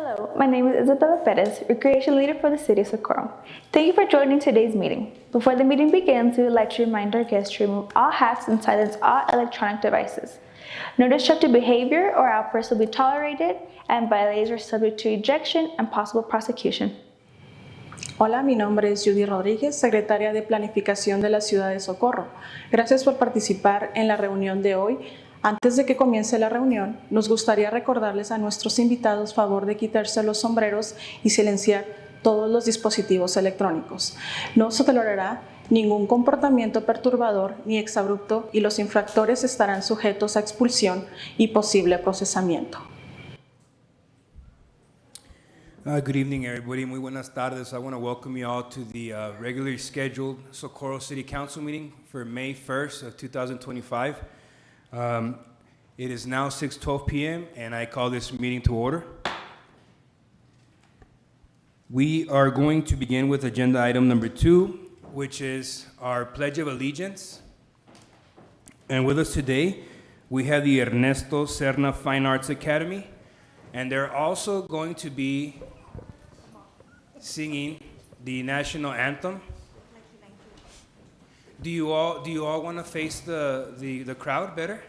Hello, my name is Isabella Perez, Recreation Leader for the City of Socorro. Thank you for joining today's meeting. Before the meeting begins, we would like to remind our guests to remove all hats and silence all electronic devices. No destructive behavior or outbursts will be tolerated, and violators are subject to ejection and possible prosecution. Hola, mi nombre es Judy Rodríguez, secretaria de Planificación de la Ciudad de Socorro. Gracias por participar en la reunión de hoy. Antes de que comience la reunión, nos gustaría recordarles a nuestros invitados favor de quitarse los sombreros y silenciar todos los dispositivos electrónicos. No se tolerará ningún comportamiento perturbador ni exabrupto y los infractores estarán sujetos a expulsión y posible procesamiento. Good evening, everybody. Muy buenas tardes. I want to welcome you all to the regularly scheduled Socorro City Council meeting for May 1st of 2025. It is now 6:12 p.m. and I call this meeting to order. We are going to begin with agenda item number 2, which is our Pledge of Allegiance. And with us today, we have the Ernesto Serna Fine Arts Academy, and they're also going to be singing the national anthem. Do you all want to face the crowd better?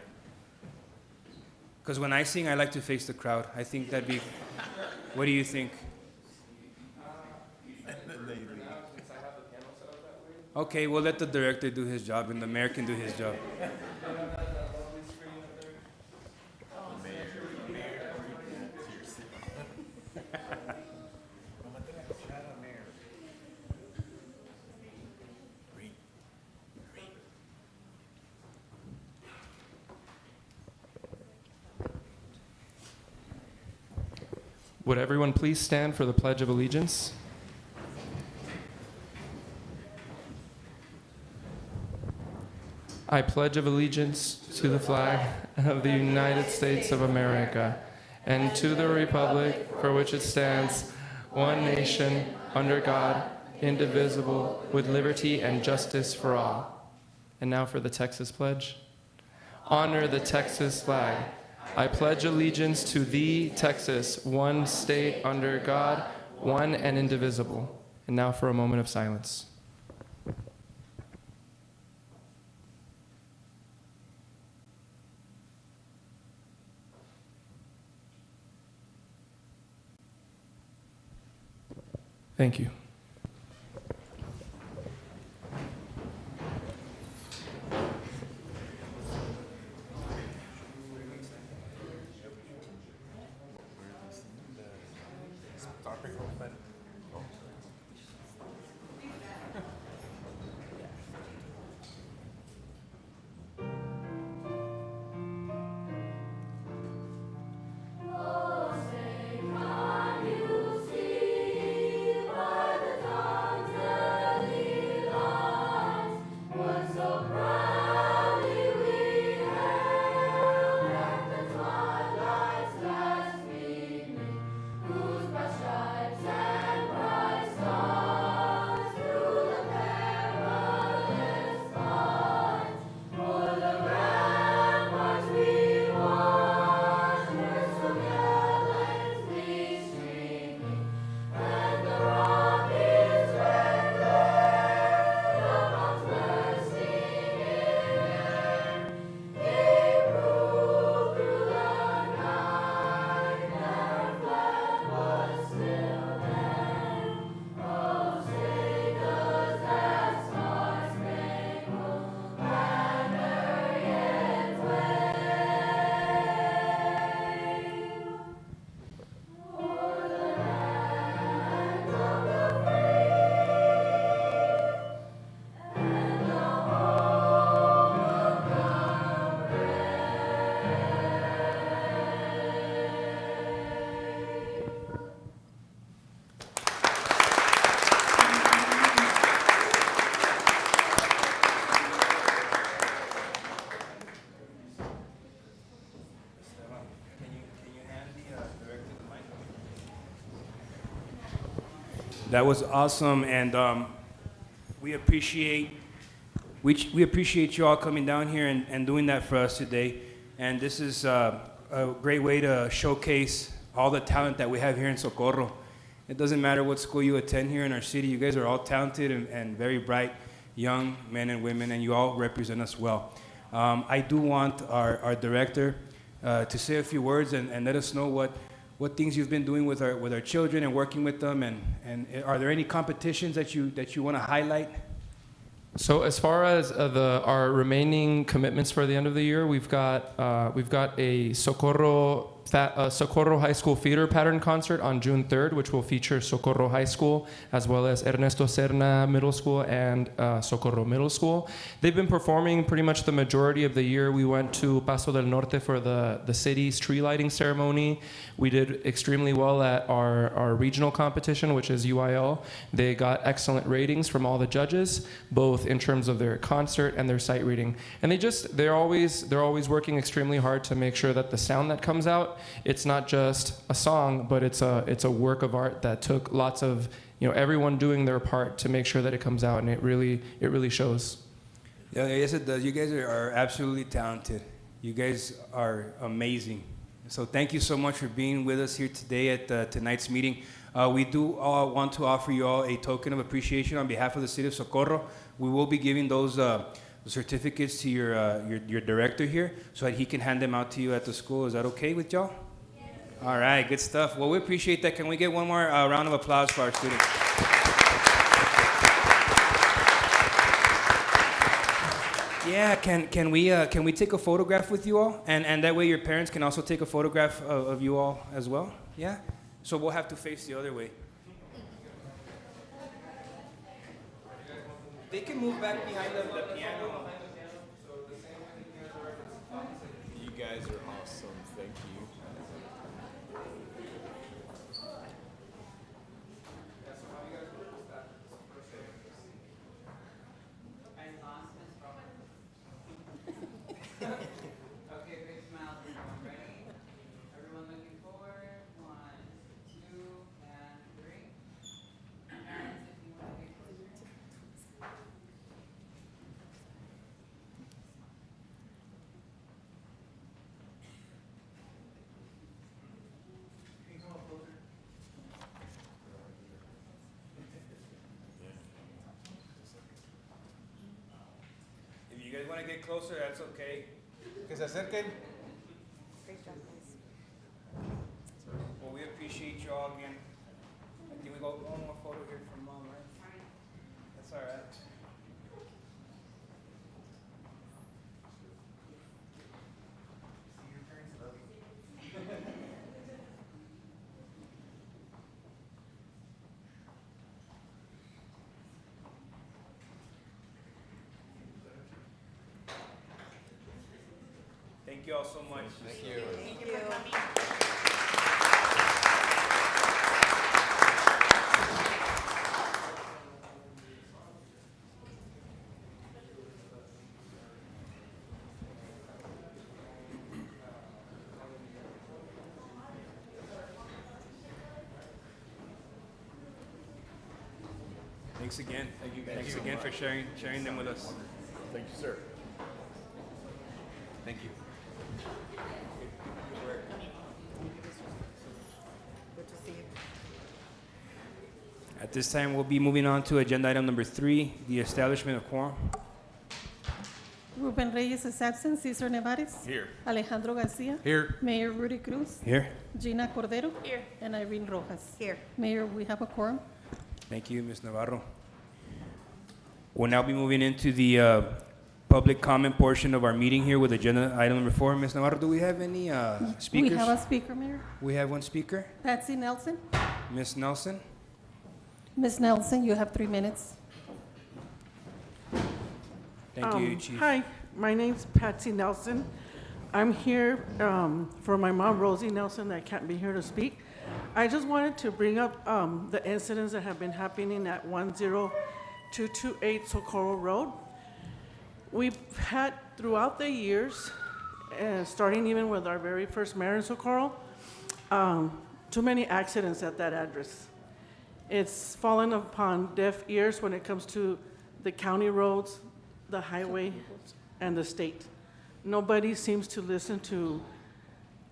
Because when I sing, I like to face the crowd. I think that'd be. What do you think? Okay, we'll let the director do his job, and the mayor can do his job. Would everyone please stand for the Pledge of Allegiance? I pledge of allegiance to the flag of the United States of America and to the republic for which it stands, one nation, under God, indivisible, with liberty and justice for all. And now for the Texas Pledge. Honor the Texas flag. I pledge allegiance to thee, Texas, one state under God, one and indivisible. And now for a moment of silence. Thank you. That was awesome, and we appreciate you all coming down here and doing that for us today. And this is a great way to showcase all the talent that we have here in Socorro. It doesn't matter what school you attend here in our city. You guys are all talented and very bright young men and women, and you all represent us well. I do want our director to say a few words and let us know what things you've been doing with our children and working with them, and are there any competitions that you want to highlight? So as far as our remaining commitments for the end of the year, we've got a Socorro High School theater pattern concert on June 3rd, which will feature Socorro High School as well as Ernesto Serna Middle School and Socorro Middle School. They've been performing pretty much the majority of the year. We went to Paso del Norte for the city's tree lighting ceremony. We did extremely well at our regional competition, which is UIL. They got excellent ratings from all the judges, both in terms of their concert and their sight reading. And they're always working extremely hard to make sure that the sound that comes out, it's not just a song, but it's a work of art that took lots of everyone doing their part to make sure that it comes out, and it really shows. Yeah, yes, it does. You guys are absolutely talented. You guys are amazing. So thank you so much for being with us here today at tonight's meeting. We do want to offer you all a token of appreciation on behalf of the City of Socorro. We will be giving those certificates to your director here so that he can hand them out to you at the school. Is that okay with y'all? Yes. All right, good stuff. Well, we appreciate that. Can we get one more round of applause for our students? Yeah, can we take a photograph with you all? And that way your parents can also take a photograph of you all as well? Yeah? So we'll have to face the other way. They can move back behind the piano. You guys are awesome. Thank you. Okay, big smiles, everyone. Ready? Everyone looking forward. 1, 2, and 3. Parents, if you want to get closer. Can you come up closer? If you guys want to get closer, that's okay. Que se acerquen. Well, we appreciate you all again. I think we got one more photo here from Mom, right? That's all right. See, your parents love you. Thank you all so much. Thank you. Thanks again. Thank you guys. Thanks again for sharing them with us. Thank you, sir. Thank you. At this time, we'll be moving on to agenda item number 3, the establishment of quorum. Ruben Reyes is absent. Cesar Nevares. Here. Alejandro Garcia. Here. Mayor Rudy Cruz. Here. Gina Cordero. Here. And Irene Rojas. Here. Mayor, we have a quorum. Thank you, Ms. Navarro. We'll now be moving into the public comment portion of our meeting here with agenda item number 4. Ms. Navarro, do we have any speakers? We have a speaker, Mayor. We have one speaker. Patsy Nelson. Ms. Nelson. Ms. Nelson, you have 3 minutes. Thank you, Chief. Hi, my name's Patsy Nelson. I'm here for my mom, Rosie Nelson, that can't be here to speak. I just wanted to bring up the incidents that have been happening at 10228 Socorro Road. We've had throughout the years, starting even with our very first mayor in Socorro, too many accidents at that address. It's fallen upon deaf ears when it comes to the county roads, the highway, and the state. Nobody seems to listen to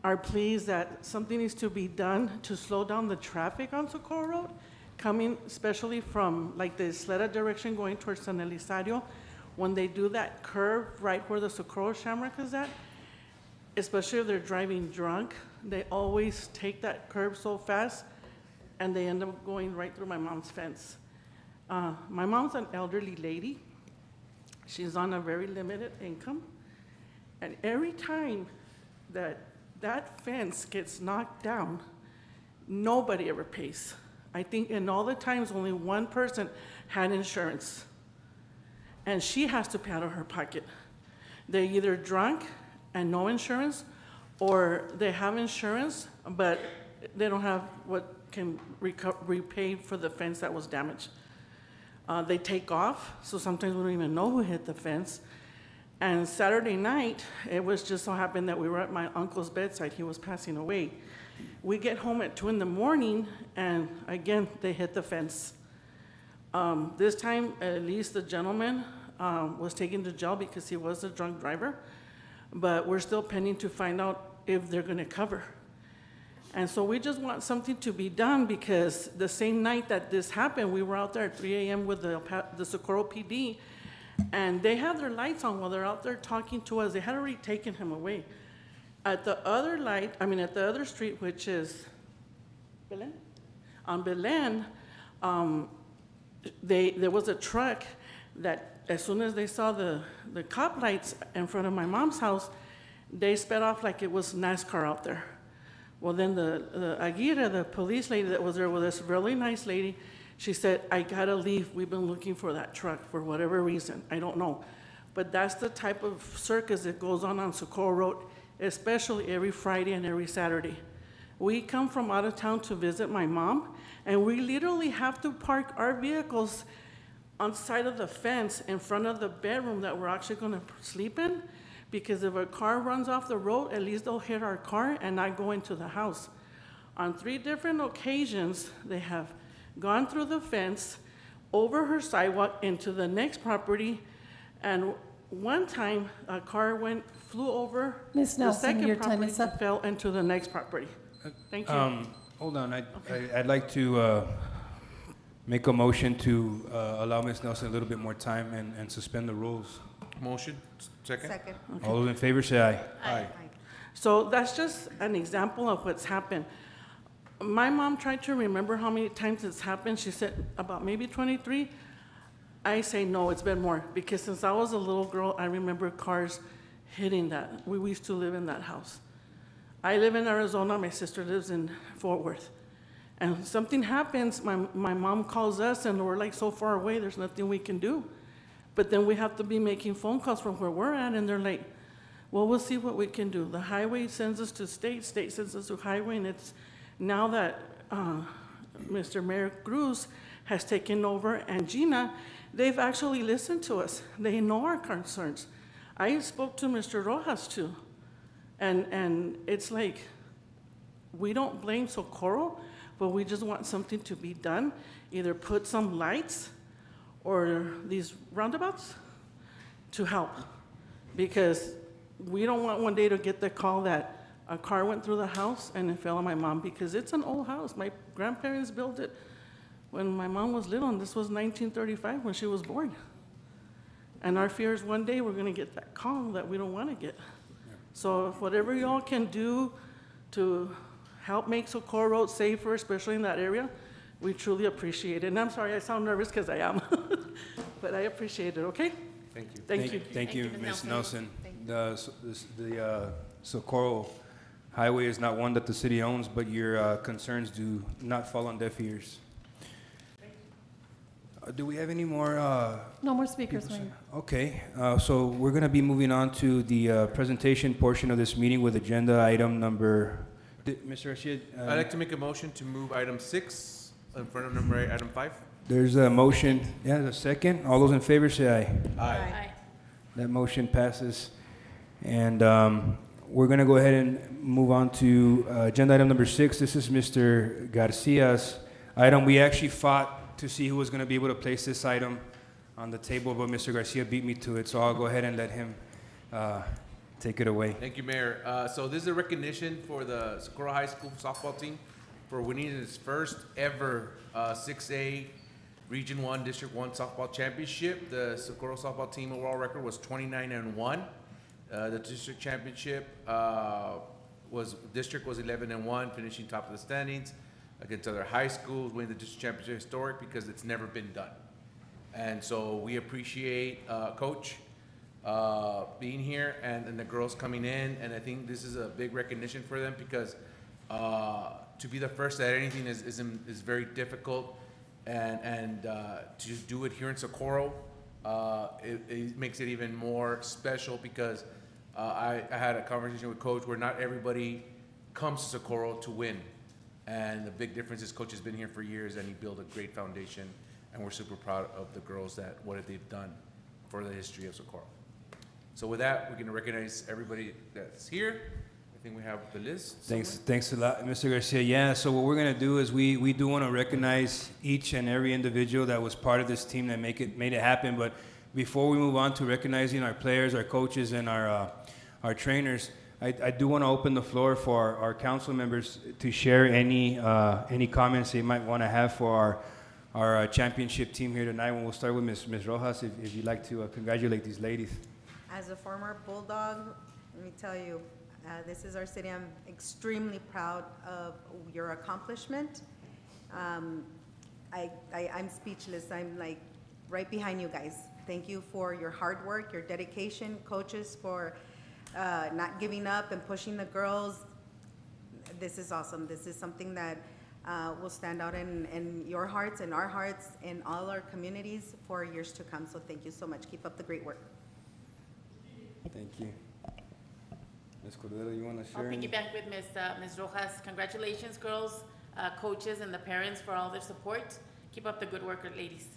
are pleased that something needs to be done to slow down the traffic on Socorro Road, coming especially from like the Isleta direction going towards San Elizario. When they do that curve right where the Socorro Shamrock is at, especially if they're driving drunk, they always take that curve so fast and they end up going right through my mom's fence. My mom's an elderly lady. She's on a very limited income. And every time that fence gets knocked down, nobody ever pays. I think in all the times, only one person had insurance. And she has to pay out of her pocket. They're either drunk and no insurance, or they have insurance, but they don't have what can repay for the fence that was damaged. They take off, so sometimes we don't even know who hit the fence. And Saturday night, it was just so happened that we were at my uncle's bedside. He was passing away. We get home at 2 a.m, and again, they hit the fence. This time, at least the gentleman was taken to jail because he was a drunk driver, but we're still pending to find out if they're gonna cover. And so we just want something to be done, because the same night that this happened, we were out there at 3 a.m. with the Socorro PD, and they have their lights on while they're out there talking to us. They had already taken him away. At the other at the other street, which is Belen? On Belen, there was a truck that as soon as they saw the cop lights in front of my mom's house, they sped off like it was NASCAR out there. Well, then the Aguirre, the police lady that was there with this really nice lady, she said, I gotta leave. We've been looking for that truck for whatever reason. I don't know. But that's the type of circus that goes on Socorro Road, especially every Friday and every Saturday. We come from out of town to visit my mom, and we literally have to park our vehicles on the side of the fence in front of the bedroom that we're actually gonna sleep in, because if a car runs off the road, at least they'll hit our car and not go into the house. On 3 different occasions, they have gone through the fence, over her sidewalk into the next property, and one time a car flew over Ms. the Nelson, second your time property is up. and fell into the next property. Thank you. Hold on, I'd like to make a motion to allow Ms. Nelson a little bit more time and suspend the rules. Motion, second? Second. All those in favor say aye. Aye. So that's just an example of what's happened. My mom tried to remember how many times it's happened. She said about maybe 23. I say no, it's been more, because since I was a little girl, I remember cars hitting that. We used to live in that house. I live in Arizona, my sister lives in Fort Worth. And something happens, my mom calls us, and we're like so far away, there's nothing we can do. But then we have to be making phone calls from where we're at, and they're like, well, we'll see what we can do. The highway sends us to state sends us to highway, and it's now that Mr. Mayor Cruz has taken over, and Gina, they've actually listened to us. They know our concerns. I spoke to Mr. Rojas too, and it's like, we don't blame Socorro, but we just want something to be done. Either put some lights or these roundabouts to help, because we don't want one day to get the call that a car went through the house and it fell on my mom, because it's an old house. My grandparents built it when my mom was little, and this was 1935 when she was born. And our fear is one day we're gonna get that call that we don't wanna get. So if whatever y'all can do to help make Socorro Road safer, especially in that area, we truly appreciate it. And I'm sorry, I sound nervous because I am, but I appreciate it, okay? Thank you. Thank you. Thank you, Ms. Ms. Nelson. Nelson. The Socorro Highway is not one that the city owns, but your concerns do not fall on deaf ears. Do we have any more? No more speakers, people say- Mayor. Okay, so we're going to be moving on to the presentation portion of this meeting with agenda item number. Mr. Rashid? I'd like to make a motion to move item 6 in front of number item 5. There's a motion. Yeah, a second. All those in favor say aye. Aye. That motion passes. And we're going to go ahead and move on to agenda item number 6. This is Mr. Garcia's item. We actually fought to see who was going to be able to place this item on the table, but Mr. Garcia beat me to it, so I'll go ahead and let him take it away. Thank you, Mayor. So this is a recognition for the Socorro High School softball team for winning its first ever 6A Region 1 District 1 softball championship. The Socorro softball team overall record was 29-1. The district championship district was 11-1, finishing top of the standings against other high schools, winning the district championship historic because it's never been done. And so we appreciate Coach being here and the girls coming in, and I think this is a big recognition for them because to be the first at anything is very difficult, and to do it here in Socorro, it makes it even more special because I had a conversation with Coach where not everybody comes to Socorro to win, and the big difference is Coach has been here for years and he built a great foundation, and we're super proud of the girls what they've done for the history of Socorro. So with that, we're going to recognize everybody that's here. I think we have the list. Thanks a lot, Mr. Garcia. Yeah, so what we're gonna do is we do want to recognize each and every individual that was part of this team that made it happen. But before we move on to recognizing our players, our coaches, and our trainers, I do want to open the floor for our council members to share any comments they might want to have for our championship team here tonight. We'll start with Ms. Rojas, if you'd like to congratulate these ladies. As a former Bulldog, let me tell you, this is our city. I'm extremely proud of your accomplishment. I'm speechless. I'm like right behind you guys. Thank you for your hard work, your dedication, coaches for not giving up and pushing the girls. This is awesome. This is something that will stand out in your hearts and our hearts in all our communities for years to come. So thank you so much. Keep up the great work. Thank you. Ms. Cordero, you want to I'll share? piggyback with Ms. Rojas. Congratulations, girls, coaches, and the parents for all their support. Keep up the good work, ladies.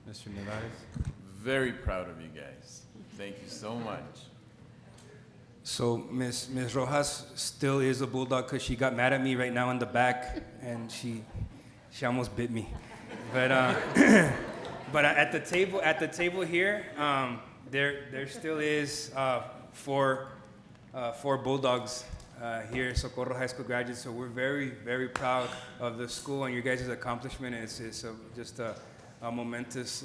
Mr. Nevares? Very proud of you guys. Thank you so much. So Ms. Rojas still is a Bulldog because she got mad at me right now in the back, and she almost bit me. But but at the table here, there still is four Bulldogs here at Socorro High School graduates. So we're very, very proud of the school and your guys' accomplishment. And it's just a momentous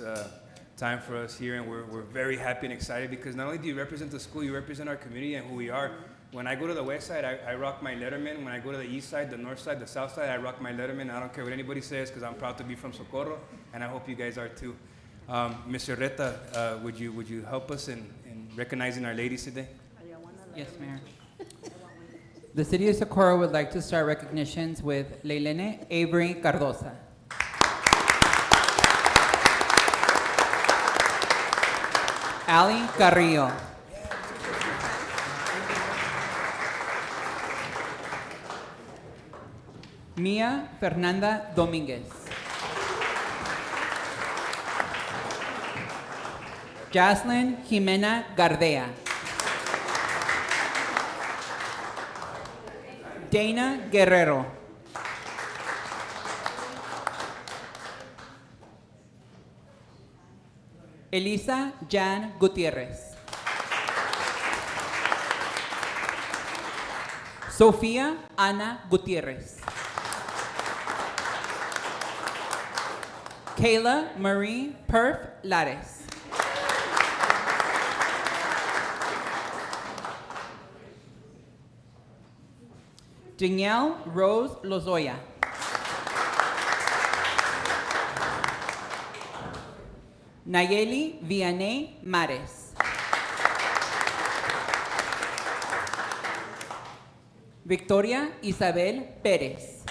time for us here, and we're very happy and excited because not only do you represent the school, you represent our community and who we are. When I go to the west side, I rock my Letterman. When I go to the east side, the north side, the south side, I rock my Letterman. I don't care what anybody says because I'm proud to be from Socorro, and I hope you guys are too. Mr. Reta, would you help us in recognizing our ladies today? Yes, Mayor. The City of Socorro would like to start recognitions with Leilene Avery Cardosa. Ali Carrillo. Mia Fernanda Dominguez. Jaslyn Jimena Gardea. Dana Guerrero. Elisa Jan Gutierrez. Sofía Ana Gutierrez. Kayla Marie Perf Lares. Danielle Rose Lozoya. Nayeli Vianney Mares. Victoria Isabel Pérez.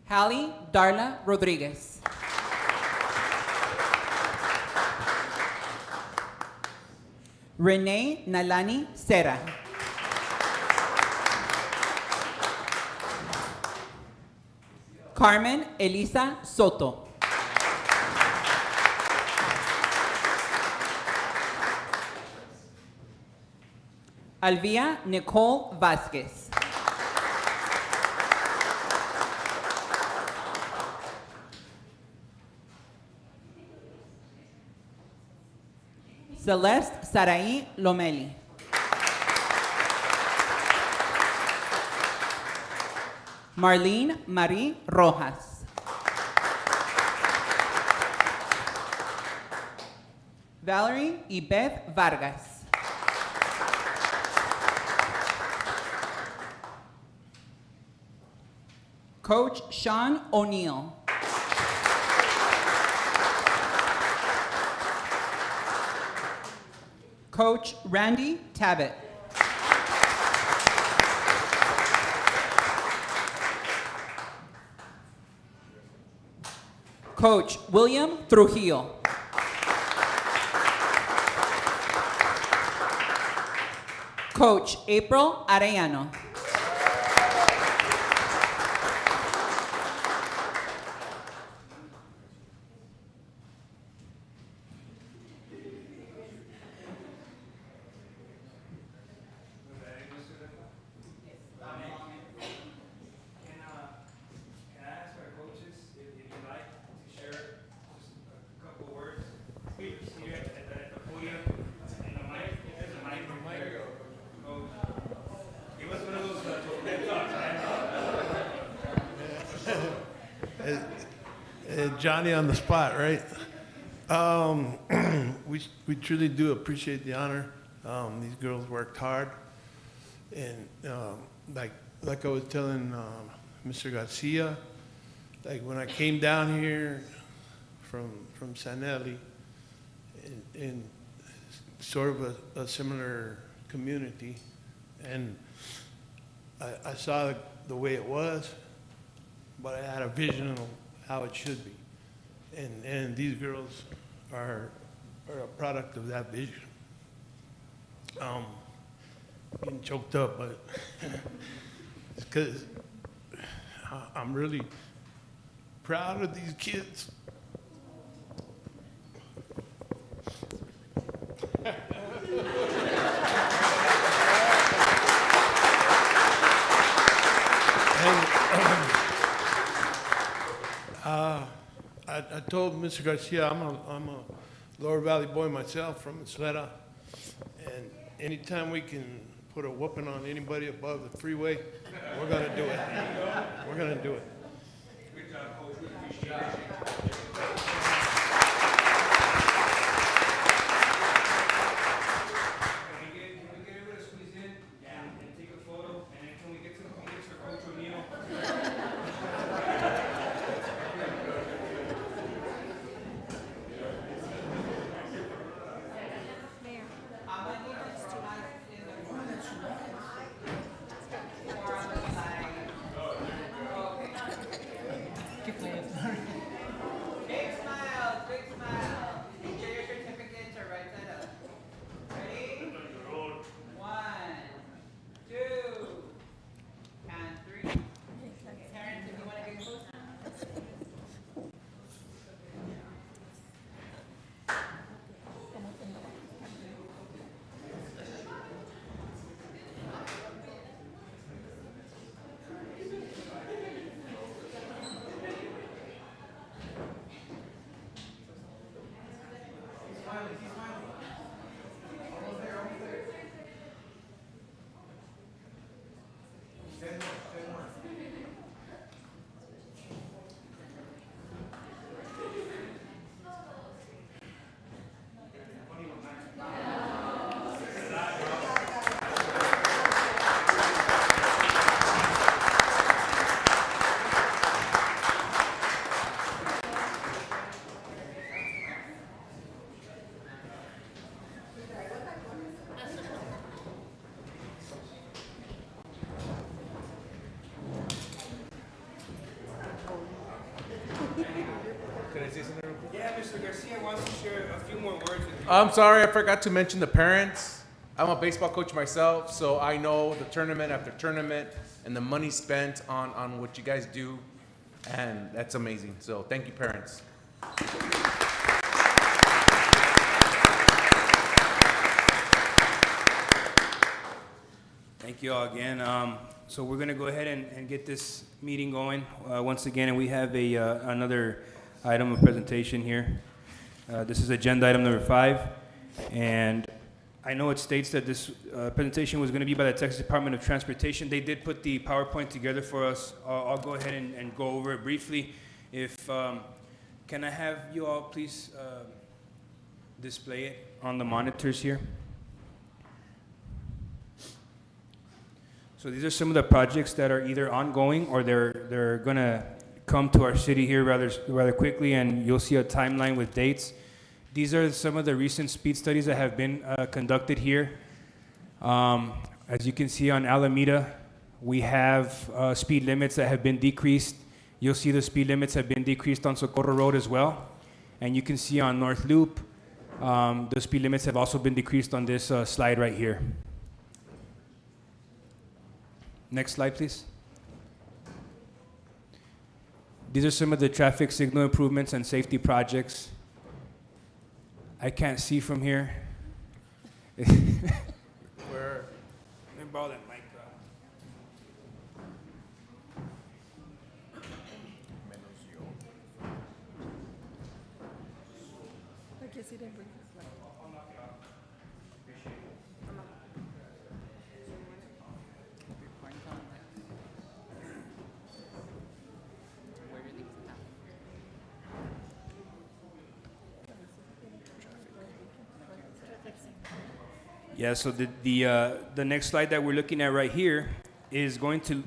Hallie Darla Rodriguez. Renee Nalani Serra. Carmen Elisa Soto. Alvia Nicole Vasquez. Celeste Sarai Lomeli. Marlene Marie Rojas. Valerie Ibeth Vargas. Coach Sean O'Neill. Coach Randy Tabbitt. Coach William Trujillo. Coach April Arellano. Can I ask our coaches if you'd like to share just a couple words here at the podium? And the mic, if there's a mic. There you go. Coach, give us one of those pep talks, man. Johnny on the spot, right? We truly do appreciate the honor. These girls worked hard, and like I was telling Mr. Garcia, like when I came down here from Sanelli, in sort of a similar community, and I saw the way it was, but I had a vision of how it should be. And these girls are a product of that vision. Getting choked up, but it's because I'm really proud of these kids. I told Mr. Garcia I'm a Lower Valley boy myself from Isleta, and anytime we can put a whooping on anybody above the freeway, we're gonna do it. We're gonna do it. Good job, Coach. We appreciate it. Can we get everybody to squeeze in and take a photo? And then can we get some pictures for Coach O'Neill? Big smile, big smile. Get your certificates or right side up. Ready? 1, 2, and 3. Parents, if you want to get close. Can I say something real quick? Yeah, Mr. Garcia wants to share a few more words with you. I'm sorry, I forgot to mention the parents. I'm a baseball coach myself, so I know the tournament after tournament and the money spent on what you guys do, and that's amazing. So thank you, parents. Thank you all again. So we're going to go ahead and get this meeting going once again, and we have another item of presentation here. This is agenda item number 5. And I know it states that this presentation was going to be by the Texas Department of Transportation. They did put the PowerPoint together for us. I'll go ahead and go over it briefly. If can I have you all please display it on the monitors here? So these are some of the projects that are either ongoing or they're going to come to our city here rather quickly, and you'll see a timeline with dates. These are some of the recent speed studies that have been conducted here. As you can see on Alameda, we have speed limits that have been decreased. You'll see the speed limits have been decreased on Socorro Road as well. And you can see on North Loop, the speed limits have also been decreased on this slide right here. Next slide, please. These are some of the traffic signal improvements and safety projects. I can't see from here. Where? Let me borrow that mic. Yeah, so the next slide that we're looking at right here is going to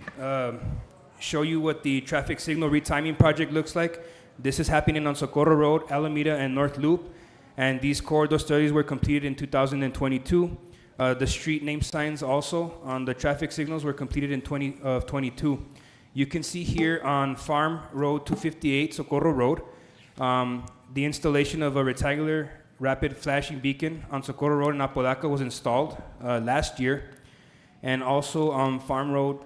show you what the traffic signal retiming project looks like. This is happening on Socorro Road, Alameda, and North Loop, and these corridor studies were completed in 2022. The street name signs also on the traffic signals were completed in 2022. You can see here on Farm Road 258, Socorro Road, the installation of a rectangular rapid flashing beacon on Socorro Road in Apodaca was installed last year. And also on Farm Road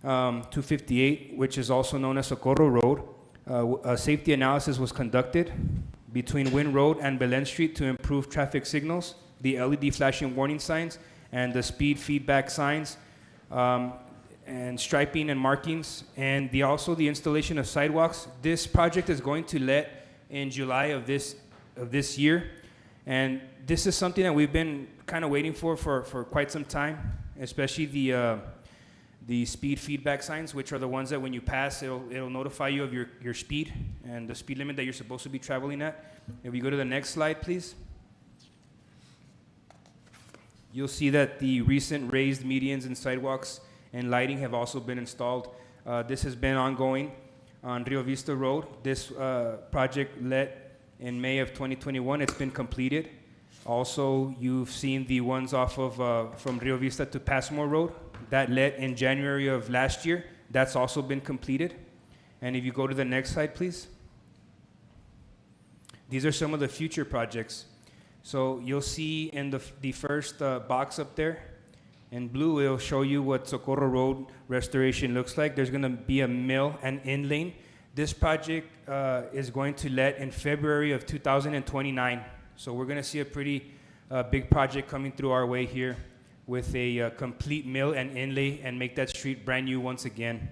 258, which is also known as Socorro Road, a safety analysis was conducted between Wynn Road and Belen Street to improve traffic signals, the LED flashing warning signs, and the speed feedback signs, and striping and markings, and also the installation of sidewalks. This project is going to let in July of this year. And this is something that we've been kind of waiting for quite some time, especially the speed feedback signs, which are the ones that when you pass, it'll notify you of your speed and the speed limit that you're supposed to be traveling at. If we go to the next slide, please. You'll see that the recent raised medians and sidewalks and lighting have also been installed. This has been ongoing on Rio Vista Road. This project let in May of 2021, it's been completed. Also, you've seen the ones off of from Rio Vista to Passmore Road. That let in January of last year. That's also been completed. And if you go to the next slide, please. These are some of the future projects. So you'll see in the first box up there, in blue, it'll show you what Socorro Road restoration looks like. There's gonna be a mill and in lane. This project is going to let in February of 2029. So we're going to see a pretty big project coming through our way here with a complete mill and inlay and make that street brand new once again.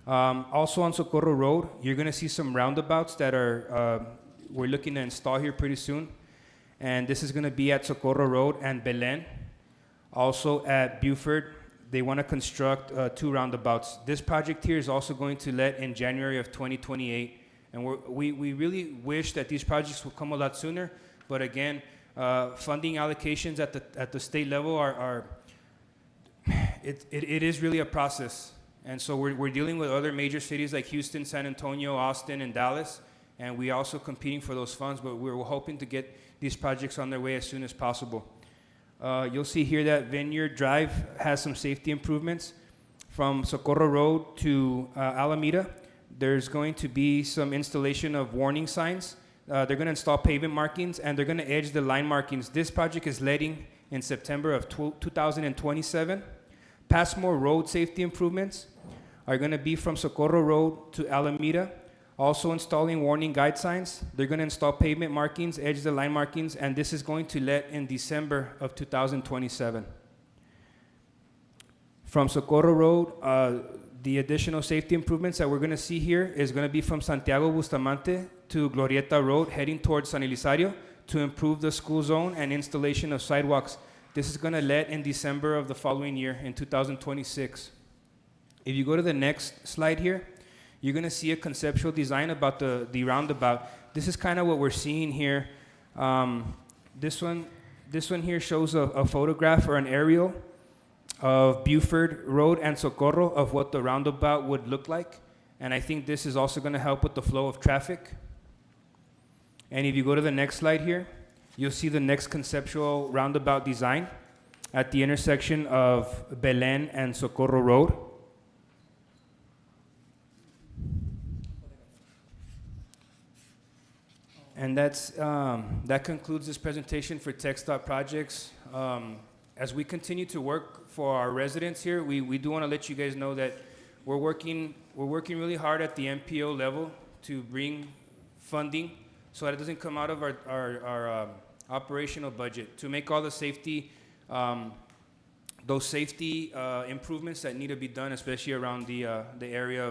Also on Socorro Road, you're going to see some roundabouts that we're looking to install here pretty soon. And this is going to be at Socorro Road and Belen. Also at Buford, they want to construct 2 roundabouts. This project here is also going to let in January of 2028. And we really wish that these projects will come a lot sooner. But again, funding allocations at the state level it is really a process. And so we're dealing with other major cities like Houston, San Antonio, Austin, and Dallas. And we also competing for those funds, but we're hoping to get these projects on their way as soon as possible. You'll see here that Vineyard Drive has some safety improvements. From Socorro Road to Alameda, there's going to be some installation of warning signs. They're going to install pavement markings, and they're going to edge the line markings. This project is letting in September of 2027. Passmore Road safety improvements are going to be from Socorro Road to Alameda. Also installing warning guide signs. They're going to install pavement markings, edge the line markings, and this is going to let in December of 2027. From Socorro Road, the additional safety improvements that we're going to see here is going to be from Santiago Bustamante to Glorieta Road, heading towards San Elizario. to improve the school zone and installation of sidewalks. This is going to let in December of the following year, in 2026. If you go to the next slide here, you're going to see a conceptual design about the roundabout. This is kind of what we're seeing here. This one here shows a photograph or an aerial of Buford Road and Socorro of what the roundabout would look like. And I think this is also going to help with the flow of traffic. And if you go to the next slide here, you'll see the next conceptual roundabout design at the intersection of Belen and Socorro Road. And that concludes this presentation for TxDOT projects. As we continue to work for our residents here, we do want to let you guys know that we're working really hard at the MPO level to bring funding so that it doesn't come out of our operational budget to make all the safety, those safety improvements that need to be done, especially around the area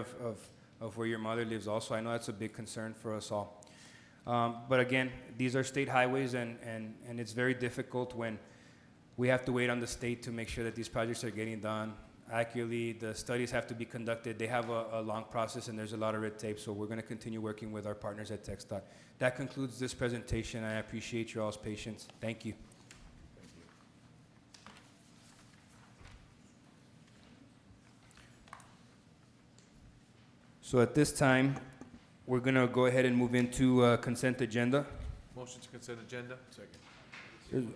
of where your mother lives also. I know that's a big concern for us all. But again, these are state highways, and it's very difficult when we have to wait on the state to make sure that these projects are getting done accurately. The studies have to be conducted. They have a long process, and there's a lot of red tape, so we're going to continue working with our partners at TxDOT. That concludes this presentation. I appreciate your all's patience. Thank you. So at this time, we're going to go ahead and move into consent agenda. Motion to consent agenda. Second.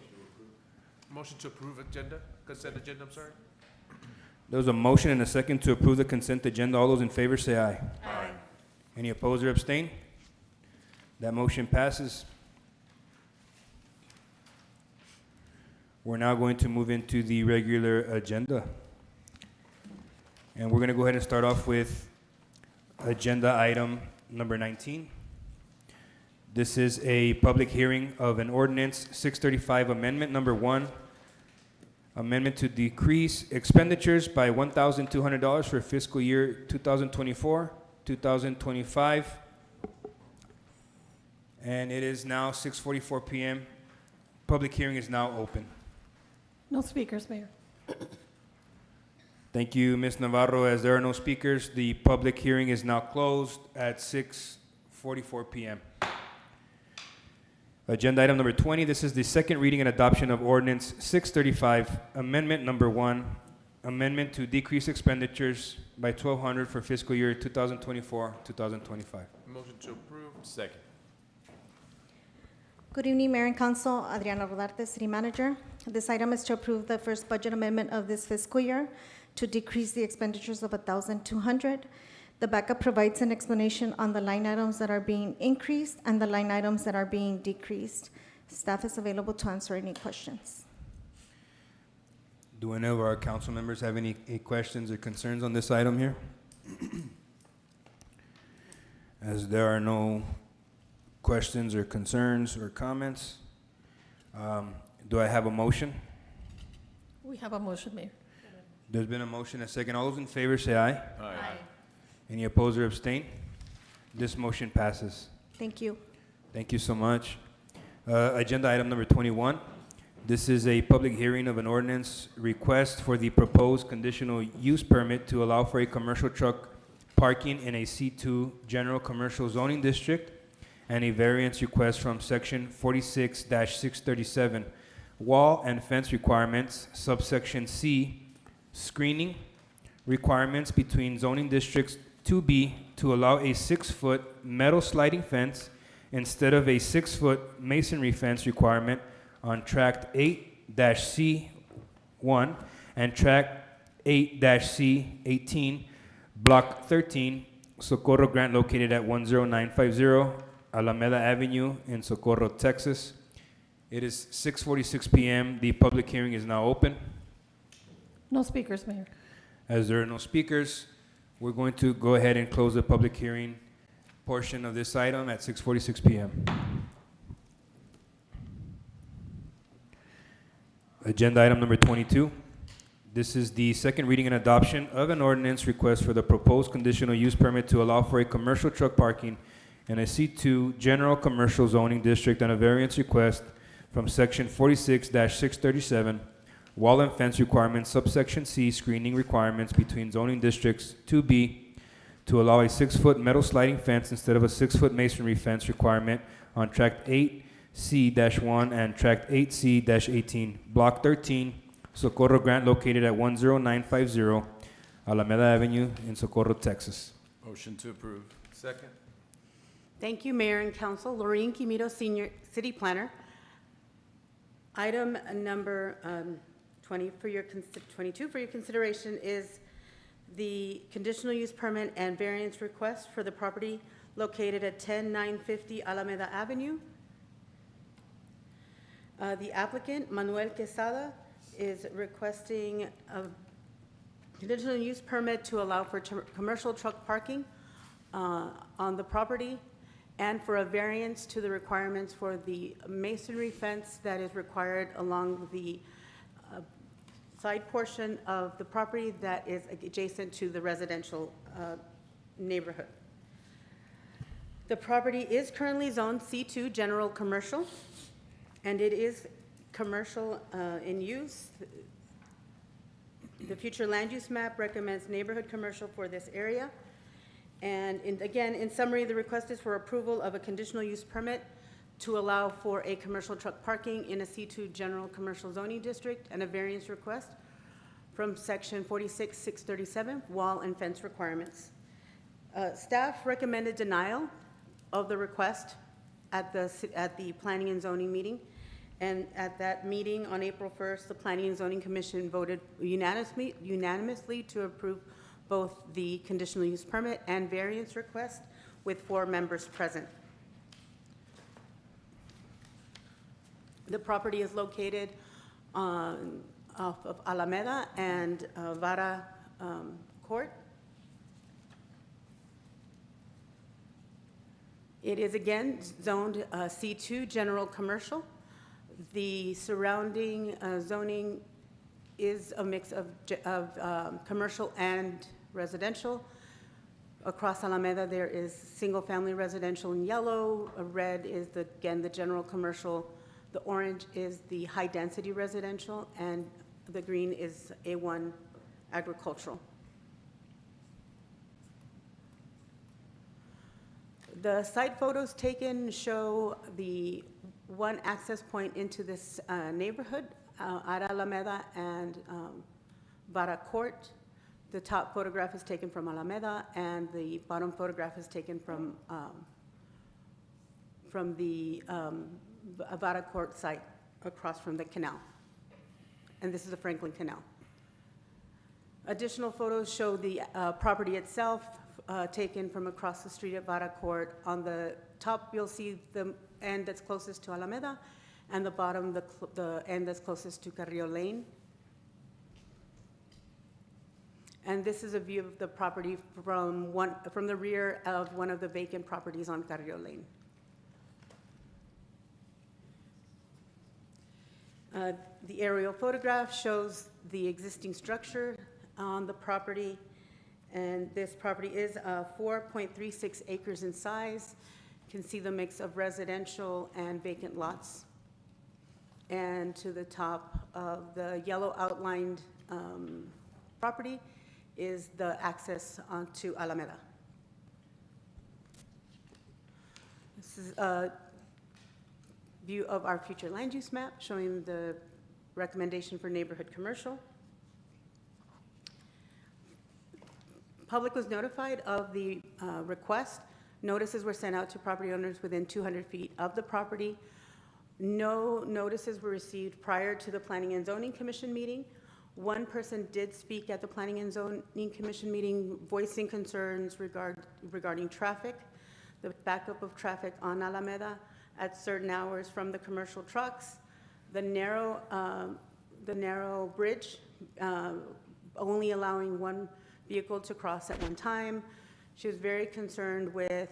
Motion to approve agenda, consent agenda, I'm sorry. There was a motion and a second to approve the consent agenda. All those in favor say aye. Aye. Any opposed or abstain? That motion passes. We're now going to move into the regular agenda. And we're going to go ahead and start off with agenda item number 19. This is a public hearing of an ordinance 635 amendment number 1. Amendment to decrease expenditures by $1,200 for fiscal year 2024, 2025. And it is now 6:44 p.m. Public hearing is now open. No speakers, Mayor. Thank you, Ms. Navarro. As there are no speakers, the public hearing is now closed at 6:44 p.m. Agenda item number 20, this is the second reading and adoption of ordinance 635, amendment number 1, amendment to decrease expenditures by $1,200 for fiscal year 2024, 2025. Motion to approve. Second. Good evening, Mayor and Council. Adriana Rodarte, City Manager. This item is to approve the first budget amendment of this fiscal year to decrease the expenditures of $1,200. The backup provides an explanation on the line items that are being increased and the line items that are being decreased. Staff is available to answer any questions. Do any of our council members have any questions or concerns on this item here? As there are no questions or concerns or comments, do I have a motion? We have a motion, Mayor. There's been a motion, a second. All those in favor say aye. Aye. Any opposed or abstain? This motion passes. Thank you. Thank you so much. Agenda item number 21. This is a public hearing of an ordinance request for the proposed conditional use permit to allow for a commercial truck parking in a C2 general commercial zoning district and a variance request from section 46-637 wall and fence requirements, subsection C, screening requirements between zoning districts 2B to allow a 6-foot metal sliding fence instead of a 6-foot masonry fence requirement on tract 8-C1 and tract 8-C18, block 13, Socorro grant located at 10950 Alameda Avenue in Socorro, Texas. It is 6:46 p.m. The public hearing is now open. No speakers, Mayor. As there are no speakers, we're going to go ahead and close the public hearing portion of this item at 6:46 p.m. Agenda item number 22. This is the second reading and adoption of an ordinance request for the proposed conditional use permit to allow for a commercial truck parking in a C2 General Commercial Zoning District on a variance request from Section 46-637, wall and fence requirements, subsection C, screening requirements between zoning districts 2B, to allow a 6-foot metal sliding fence instead of a 6-foot masonry fence requirement on Tract 8C-1 and Tract 8C-18, Block 13, Socorro Grant, located at 10950 Alameda Avenue in Socorro, Texas. Motion to approve. Second. Thank you, Mayor and Council. Lorraine Quimito, Senior City Planner. Item number 22 for your consideration is the conditional use permit and variance request for the property located at 10950 Alameda Avenue. The applicant, Manuel Quesada, is requesting a conditional use permit to allow for commercial truck parking on the property and for a variance to the requirements for the masonry fence that is required along the side portion of the property that is adjacent to the residential neighborhood. The property is currently zoned C2 General Commercial, and it is commercial in use. The future land use map recommends neighborhood commercial for this area. And again, in summary, the request is for approval of a conditional use permit to allow for a commercial truck parking in a C2 General Commercial Zoning District and a variance request from Section 46-637, wall and fence requirements. Staff recommended denial of the request at the Planning and Zoning meeting. And at that meeting on April 1st, the Planning and Zoning Commission voted unanimously to approve both the conditional use permit and variance request with 4 members present. The property is located off of Alameda and Vara Court. It is again zoned C2 General Commercial. The surrounding zoning is a mix of commercial and residential. Across Alameda, there is single-family residential in yellow. Red is, again, the general commercial. The orange is the high-density residential, and the green is A1 agricultural. The site photos taken show the one access point into this neighborhood, at Alameda and Vara Court. The top photograph is taken from Alameda, and the bottom photograph is taken from the Vara Court site across from the canal. And this is the Franklin Canal. Additional photos show the property itself taken from across the street at Vara Court. On the top, you'll see the end that's closest to Alameda, and the bottom, the end that's closest to Carrillo Lane. And this is a view of the property from the rear of one of the vacant properties on Carrillo Lane. The aerial photograph shows the existing structure on the property, and this property is 4.36 acres in size. You can see the mix of residential and vacant lots. And to the top of the yellow outlined property is the access onto Alameda. This is a view of our future land use map showing the recommendation for neighborhood commercial. Public was notified of the request. Notices were sent out to property owners within 200 feet of the property. No notices were received prior to the Planning and Zoning Commission meeting. One person did speak at the Planning and Zoning Commission meeting, voicing concerns regarding traffic, the backup of traffic on Alameda at certain hours from the commercial trucks, the narrow bridge, only allowing one vehicle to cross at one time. She was very concerned with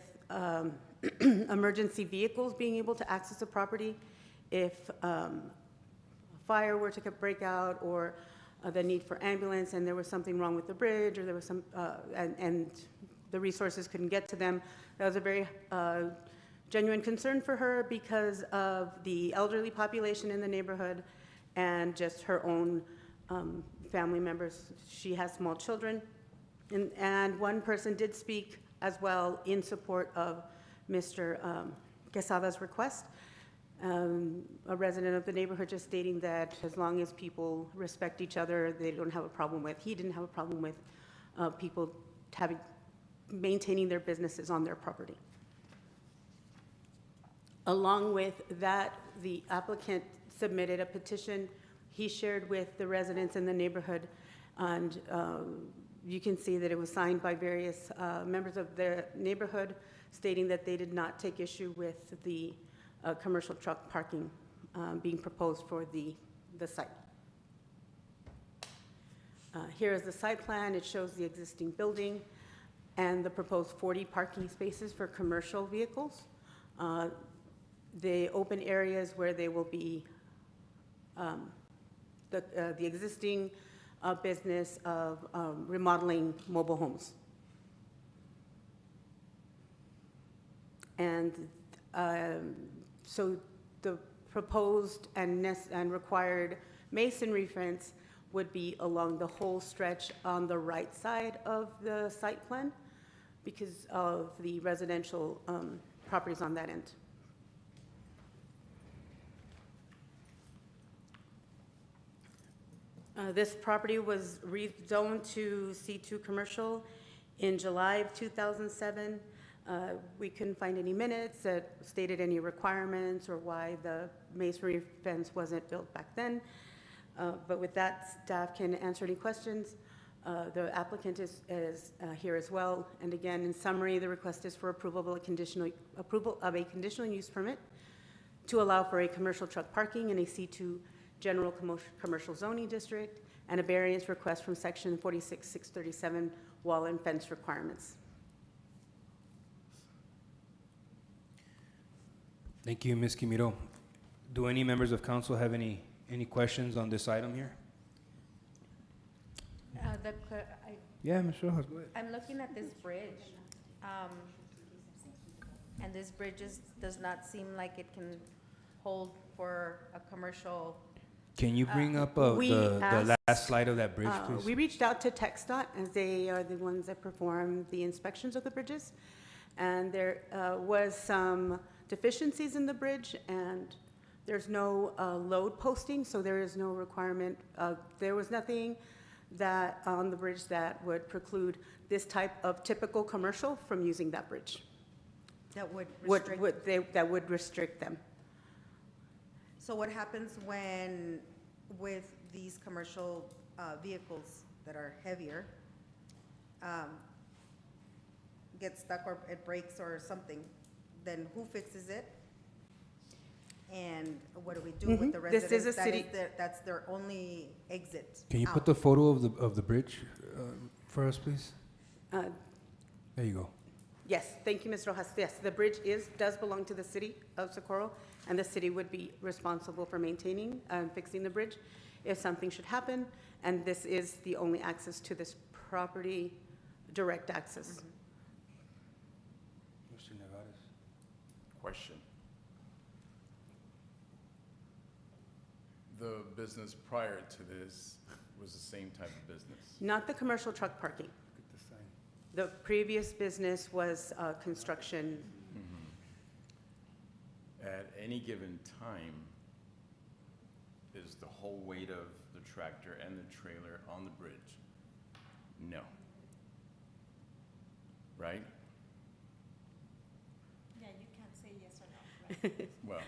emergency vehicles being able to access the property if a fire were to break out, or the need for ambulance and there was something wrong with the bridge, or there was some, and the resources couldn't get to them. That was a very genuine concern for her because of the elderly population in the neighborhood and just her own family members. She has small children. And one person did speak as well in support of Mr. Quesada's request. A resident of the neighborhood just stating that as long as people respect each other, they don't have a problem with, he didn't have a problem with people maintaining their businesses on their property. Along with that, the applicant submitted a petition he shared with the residents in the neighborhood, and you can see that it was signed by various members of the neighborhood stating that they did not take issue with the commercial truck parking being proposed for the site. Here is the site plan. It shows the existing building and the proposed 40 parking spaces for commercial vehicles. The open areas where they will be the existing business of remodeling mobile homes. And so the proposed and required masonry fence would be along the whole stretch on the right side of the site plan because of the residential properties on that end. This property was rezoned to C2 commercial in July of 2007. We couldn't find any minutes that stated any requirements or why the masonry fence wasn't built back then. But with that, staff can answer any questions. The applicant is here as well. And again, in summary, the request is for approval of a conditional use permit to allow for a commercial truck parking in a C2 general commercial zoning district and a variance request from section 46-637 wall and fence requirements. Thank you, Ms. Quimiro. Do any members of council have any questions on this item here? Yeah, Ms. Rojas, go ahead. I'm looking at this bridge, and this bridge does not seem like it can hold for a commercial. Can you bring up the last slide of that bridge, please? We reached out to TxDOT, as they are the ones that perform the inspections of the bridges, and there was some deficiencies in the bridge, and there's no load posting, so there is no requirement. There was nothing that on the bridge that would preclude this type of typical commercial from using that bridge. That would restrict. That would restrict them. So what happens when, with these commercial vehicles that are heavier, get stuck or it breaks or something, then who fixes it? And what do we do with the residents? This is a city. That's their only exit. Can you out. put the photo of the bridge for us, please? There you go. Yes, thank you, Ms. Rojas. Yes, the bridge does belong to the city of Socorro, and the city would be responsible for maintaining and fixing the bridge if something should happen, and this is the only access to this property, direct access. Mr. Nevares. Question. The business prior to this was the same type of business? Not the commercial truck parking. Look at the sign. The previous business was construction. At any given time, is the whole weight of the tractor and the trailer on the bridge? No. Right? Yeah, you can't say yes or no. Well,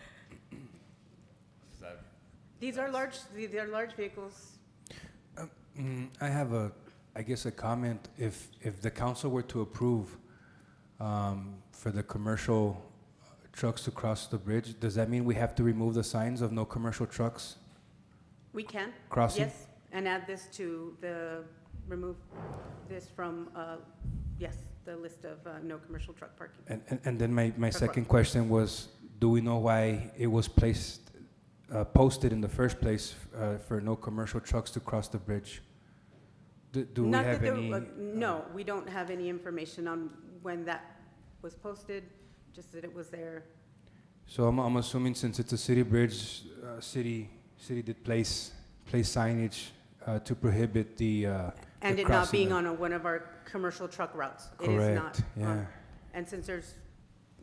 is that These are large vehicles. I have I guess a comment. If the council were to approve for the commercial trucks to cross the bridge, does that mean we have to remove the signs of no commercial trucks? We can. Crossing? Yes, and add this to remove this from, yes, the list of no commercial truck parking. And then my second question was, do we know why it was posted in the first place for no commercial trucks to cross the bridge? Do we Not have that there- any? No, we don't have any information on when that was posted, just that it was there. So I'm assuming since it's a city bridge, city did place signage to prohibit the And the it not crossing being of- on one of our commercial truck routes. It is not. Correct, yeah. And since there's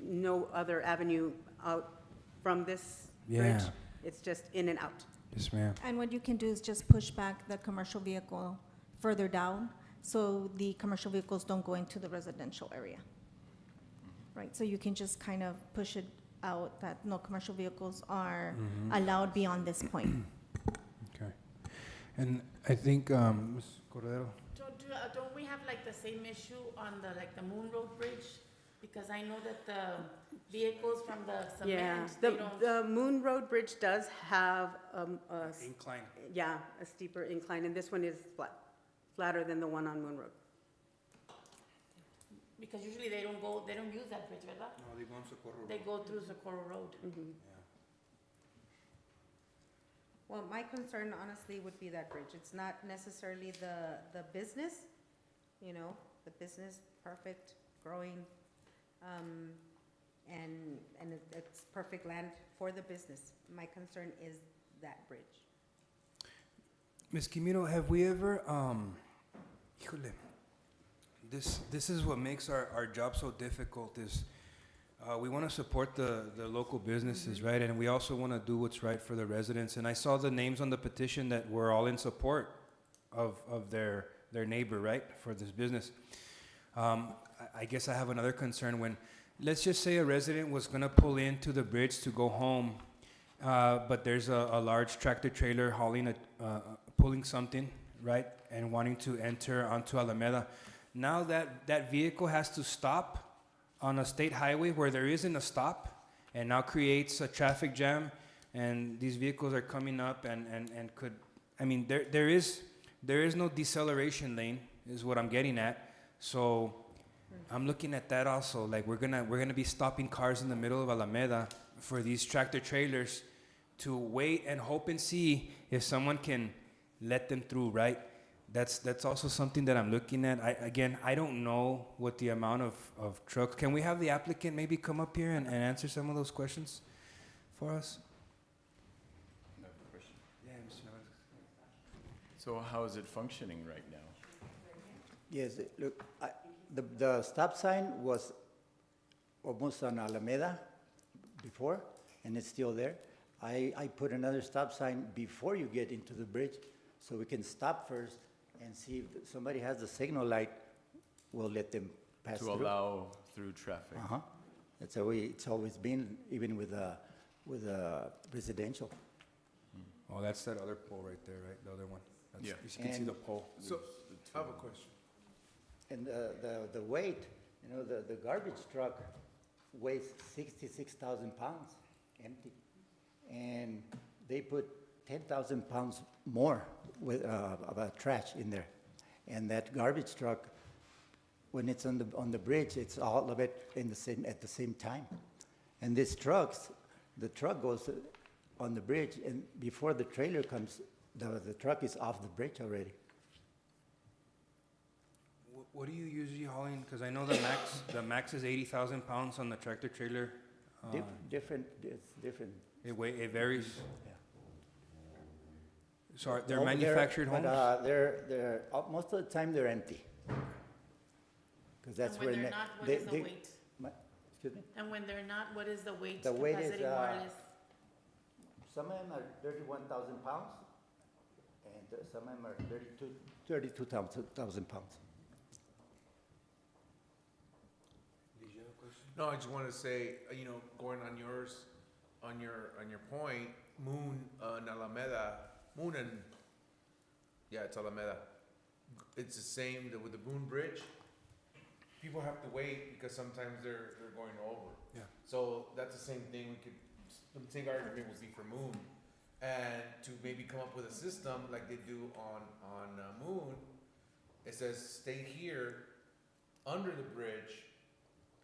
no other avenue out from this Yeah. bridge, it's just in and out. Yes, ma'am. And what you can do is just push back the commercial vehicle further down, so the commercial vehicles don't go into the residential area. Right, so you can just kind of push it out that no commercial vehicles are allowed beyond this point. Okay. And I think, Ms. Cordero, Don't we have like the same issue on the, like the Moon Road Bridge? Because I know that the vehicles from the Yeah, cement, they don't. the Moon Road Bridge does have, incline. yeah, a steeper incline, and this one is flatter than the one on Moon Road. Because usually they don't use that bridge, ¿verdad? No, they go on Socorro. They go through Socorro Road. Well, my concern honestly would be that bridge. It's not necessarily the business, you know, the business, perfect, growing, and it's perfect land for the business. My concern is that bridge. Ms. Quimino, have we ever, híjole, this is what makes our job so difficult is we want to support the local businesses, right? And we also want to do what's right for the residents. And I saw the names on the petition that were all in support of their neighbor, right, for this business. I guess I have another concern when, let's just say a resident was going to pull into the bridge to go home, but there's a large tractor trailer hauling pulling something, right, and wanting to enter onto Alameda. Now that vehicle has to stop on a state highway where there isn't a stop, and now creates a traffic jam, and these vehicles are coming up and could, I mean, there is no deceleration lane, is what I'm getting at. So I'm looking at that also, like we're gonna be stopping cars in the middle of Alameda for these tractor trailers to wait and hope and see if someone can let them through, right? That's also something that I'm looking at. I don't know what the amount of trucks. Can we have the applicant maybe come up here and answer some of those questions for us? I have a question. Yeah, Mr. Navarez. So how is it functioning right now? Yes, look, the stop sign was almost on Alameda before, and it's still there. I put another stop sign before you get into the bridge, so we can stop first and see if somebody has the signal light, we'll let them pass through. To allow through traffic? Uh-huh. That's the way it's always been, even with residential. Oh, that's that other pole right there, right? The other one. That's, Yeah. You can see And- the pole. So, I have a question. And the weight, you know, the garbage truck weighs 66,000 pounds, empty. And they put 10,000 pounds more of trash in there. And that garbage truck, when it's on the bridge, it's all of it at the same time. And the truck goes on the bridge, and before the trailer comes, the truck is off the bridge already. What are you usually hauling? Because I know the max is 80,000 pounds on the tractor trailer. It's different. It varies. Yeah. So they're Oh, manufactured homes? They're most of the time they're empty. Because that's And when where they're not, what is the weight? Excuse me? And when they're not, what is the weight The weight is, capacity more or less? Some of them are 31,000 pounds, and some of them are 32,000 pounds. Did you have a question? No, I just wanted to say, going on yours, on your point, Moon and Alameda, Moon and, yeah, it's Alameda. It's the same with the Moon Bridge. People have to wait because sometimes they're going over. Yeah. So that's the same thing. The same argument would be for Moon, and to maybe come up with a system like they do on Moon. It says stay here under the bridge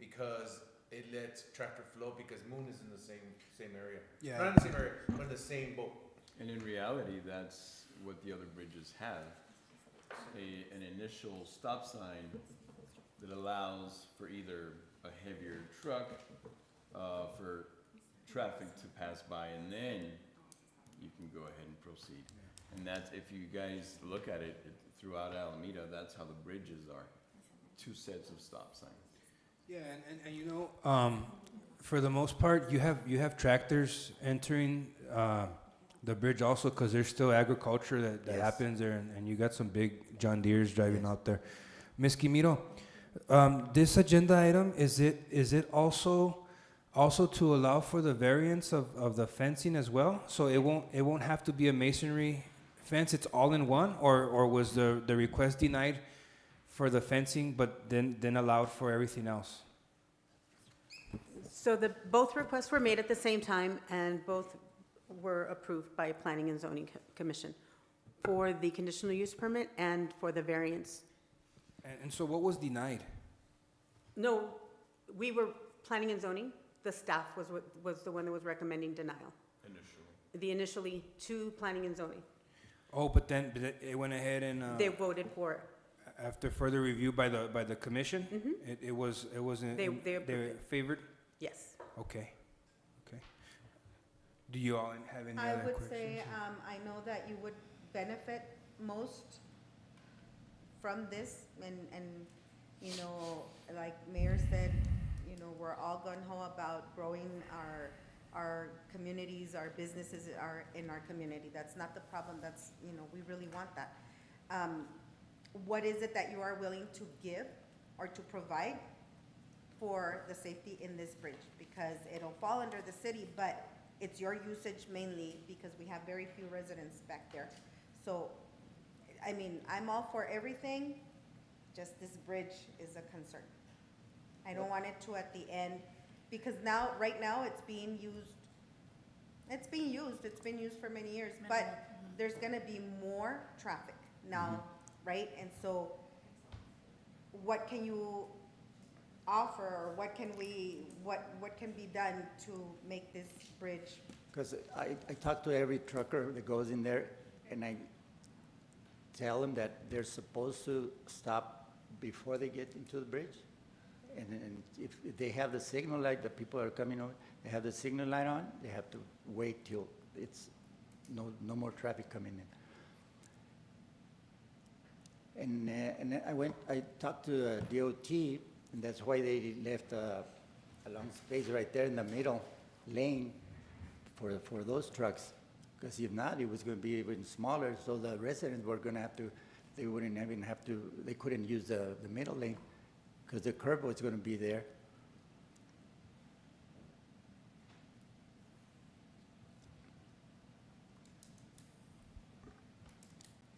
because it lets traffic flow because Moon is in the same area. Yeah. Not in the same area, but in the same boat. And in reality, that's what the other bridges have. an initial stop sign that allows for either a heavier truck, for traffic to pass by, and then you can go ahead and proceed. And that's, if you guys look at it, throughout Alameda, that's how the bridges are. 2 sets of stop signs. Yeah, and you know, for the most part, you have tractors entering the bridge also, because there's still agriculture that Yes. happens there, and you got some big John Deeres driving out there. Ms. Quimiro, this agenda item, is it also to allow for the variance of the fencing as well? So it won't have to be a masonry fence, it's all in one, or was the request denied for the fencing, but then allowed for everything else? So both requests were made at the same time, and both were approved by Planning and Zoning Commission for the conditional use permit and for the variance. And so what was denied? No, we were Planning and Zoning. The staff was the one that was recommending denial. Initially to Planning and Zoning. Oh, but then it went ahead and They voted for it. after further review by the commission, it wasn't They they approved it. favored. Yes. Okay. Do you all have any I other would questions? say, I know that you would benefit most from this, and, you know, like Mayor said, you know, we're all gung-ho about growing our communities, our businesses are in our community. That's not the problem, that's, you know, we really want that. What is it that you are willing to give or to provide for the safety in this bridge? Because it'll fall under the city, but it's your usage mainly, because we have very few residents back there. So, I mean, I'm all for everything, just this bridge is a concern. I don't want it to at the end, because right now, it's being used. It's been used for many years, but there's gonna be more traffic now, right? And so, what can you offer, or what can be done to make this bridge? Because I talk to every trucker that goes in there, and I tell them that they're supposed to stop before they get into the bridge. And if they have the signal light, the people are coming over, they have the signal light on, they have to wait till it's no more traffic coming in. And I talked to DOT, and that's why they left a long space right there in the middle lane for those trucks. Because if not, it was going to be even smaller, so the residents were going to have to, they wouldn't even have to, they couldn't use the middle lane, because the curb was going to be there.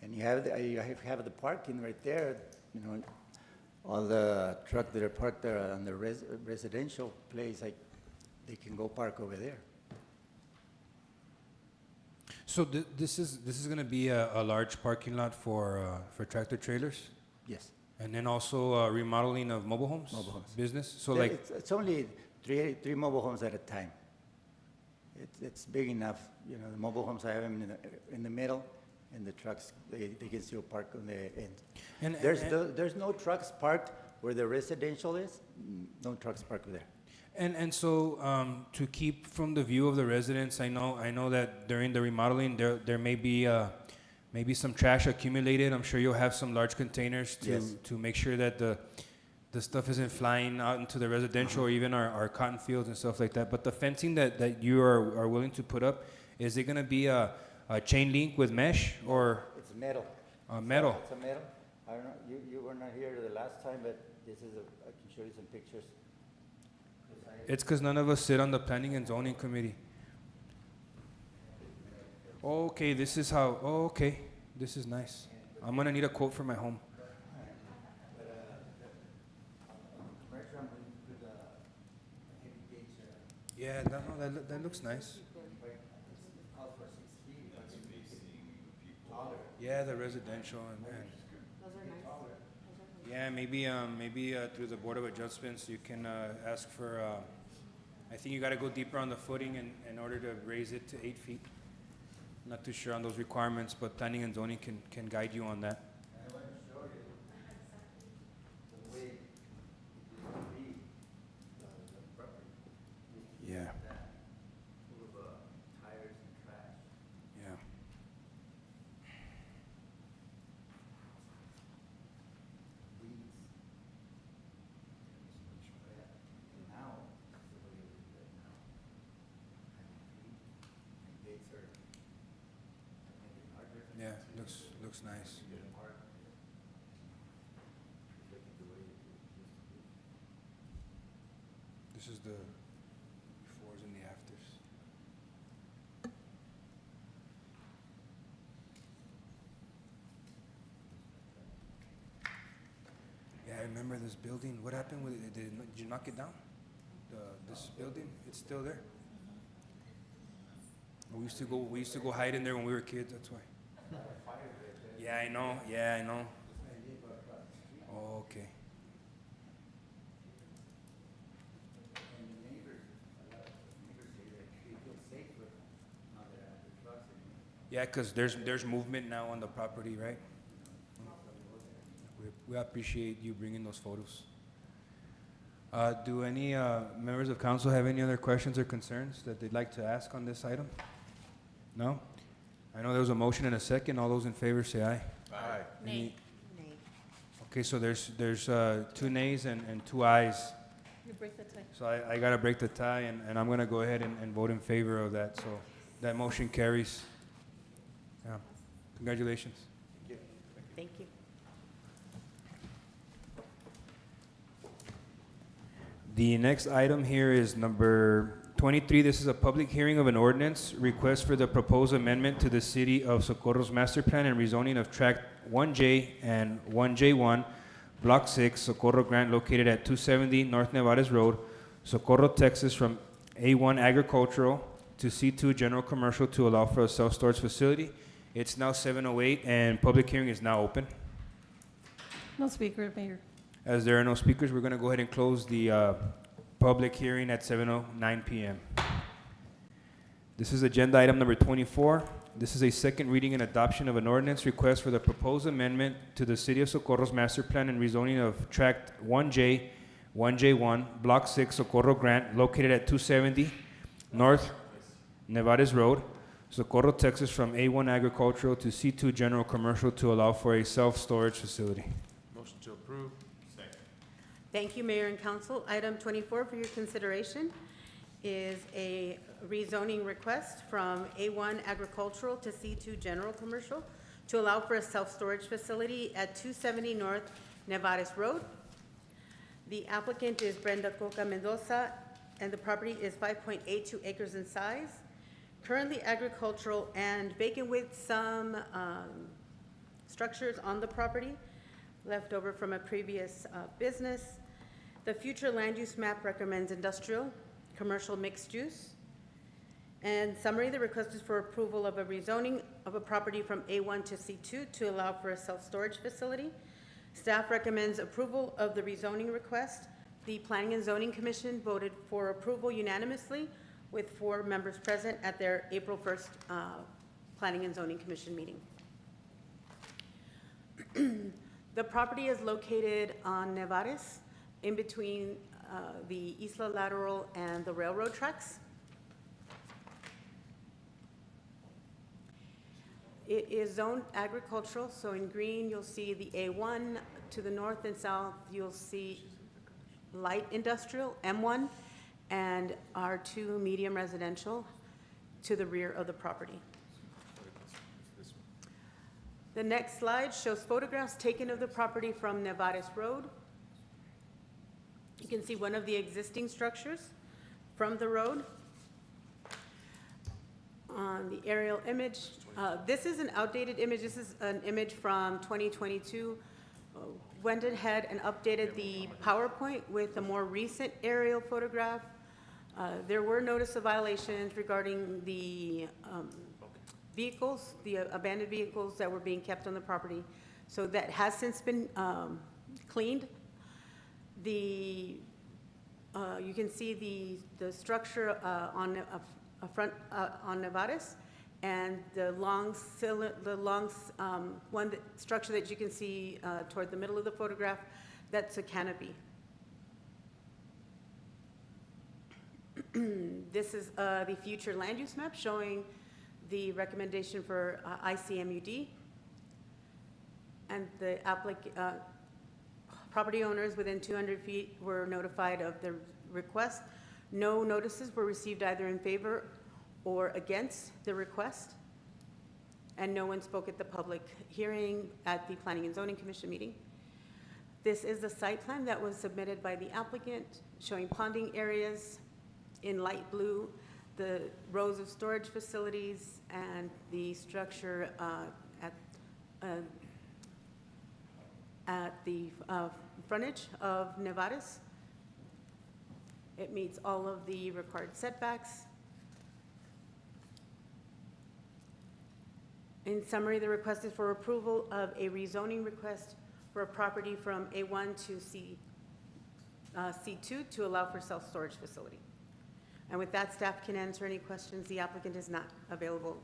And you have the parking right there, you know, all the trucks that are parked there on the residential place, like, they can go park over there. So this is going to be a large parking lot for tractor trailers? Yes. And then also remodeling of mobile homes? Mobile homes. Business? So Yeah, like, it's only three mobile homes at a time. It's big enough, you know, the mobile homes, I have them in the middle, and the trucks, they can still park on the end. And- There's no trucks parked where the residential is, no trucks parked there. And so to keep from the view of the residents, I know that during the remodeling there may be maybe some trash accumulated. I'm sure you'll have some large containers Yes. to make sure that the stuff isn't flying out into the residential or even our cotton fields and stuff like that. But the fencing that you are willing to put up, is it going to be a chain link with mesh or It's metal. metal? It's a metal. I don't know, you were not here the last time, but this is I can show you some pictures. It's because none of us sit on the Planning and Zoning Committee. Okay, this is how, okay, this is nice. I'm going to need a quote for my home. Yeah, that looks nice. Yeah, the residential and Those are nice. yeah, maybe through the Board of Adjustments, you can ask for, I think you got to go deeper on the footing in order to raise it to 8 feet. Not too sure on those requirements, but Planning and Zoning can guide you on that. Looks nice. This is the befores and the afters. Yeah, I remember this building. What happened with it? Did you knock it down? This building, it's still there. We used to go hide in there when we were kids. That's why. Yeah, I know. Yeah, I know. Oh, okay. Yeah, because there's movement now on the property, right? We appreciate you bringing those photos. Do any members of council have any other questions or concerns that they'd like to ask on this item? No? I know there was a motion and a second. All those in favor say aye. Aye. Nay. Okay, so there's 2 nays and 2 ayes. You break the tie. So I gotta break the tie, and I'm gonna go ahead and vote in favor of that, so that motion carries. Yeah. Congratulations. Thank you. The next item here is number 23. This is a public hearing of an ordinance request for the proposed amendment to the City of Socorro's master plan and rezoning of Tract 1J and 1J1, Block 6, Socorro Grant, located at 270 North Nevadas Road, Socorro, Texas, from A1 agricultural to C2 general commercial to allow for a self-storage facility. It's now 7:08 and public hearing is now open. No speaker, Mayor. As there are no speakers, we're going to go ahead and close the public hearing at 7:09 p.m. This is agenda item number 24. This is a second reading and adoption of an ordinance request for the proposed amendment to the City of Socorro's master plan and rezoning of Tract 1J, 1J1, Block 6, Socorro Grant, located at 270 North Nevadas Road, Socorro, Texas, from A1 agricultural to C2 general commercial to allow for a self-storage facility. Motion to approve. Thank you, Mayor and Council. Item 24 for your consideration is a rezoning request from A1 agricultural to C2 general commercial to allow for a self-storage facility at 270 North Nevadas Road. The applicant is Brenda Coca Mendoza, and the property is 5.82 acres in size, currently agricultural and vacant with some structures on the property left over from a previous business. The future land use map recommends industrial, commercial mixed use. And summary, the request is for approval of a rezoning of a property from A1 to C2 to allow for a self-storage facility. Staff recommends approval of the rezoning request. The Planning and Zoning Commission voted for approval unanimously with 4 members present at their April 1st Planning and Zoning Commission meeting. The property is located on Nevadas, in between the Isla Lateral and the railroad tracks. It is zoned agricultural, so in green you'll see the A1, to the north and south you'll see light industrial, M1, and R2 medium residential to the rear of the property. The next slide shows photographs taken of the property from Nevadas Road. You can see one of the existing structures from the road. On the aerial image, this is an outdated image. This is an image from 2022. Went ahead and updated the PowerPoint with a more recent aerial photograph. There were notice of violations regarding the vehicles, the abandoned vehicles that were being kept on the property. So that has since been cleaned. You can see the structure on Nevadas, and the structure that you can see toward the middle of the photograph, that's a canopy. This is the future land use map showing the recommendation for ICMUD, and the property owners within 200 feet were notified of the request. No notices were received either in favor or against the request. and no one spoke at the public hearing at the Planning and Zoning Commission meeting. This is the site plan that was submitted by the applicant, showing ponding areas in light blue, the rows of storage facilities, and the structure at the frontage of Nevares. It meets all of the required setbacks. In summary, the request is for approval of a rezoning request for a property from A1 to C2 to allow for self-storage facility. And with that, staff can answer any questions. The applicant is not available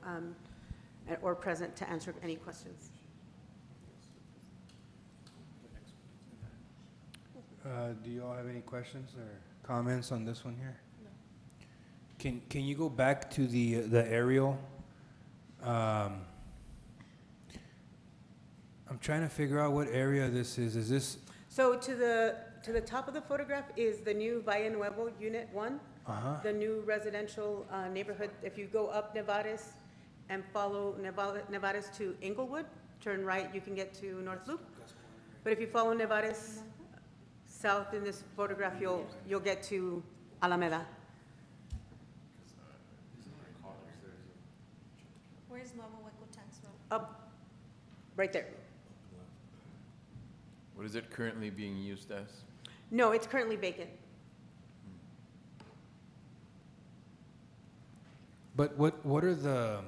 or present to answer any questions. Do you all have any questions or comments on this one here? No. Can you go back to the aerial? I'm trying to figure out what area this is. Is this? So to the top of the photograph is the new Valle Nuevo Unit 1, the new residential neighborhood. If you go up Nevares and follow Nevares to Inglewood, turn right, you can get to North Loop. But if you follow Nevares south in this photograph, you'll get to Alameda. Where's Nuevo Hueco Tanks Road? Up, right there. What is it currently being used as? No, it's currently vacant. But what are the,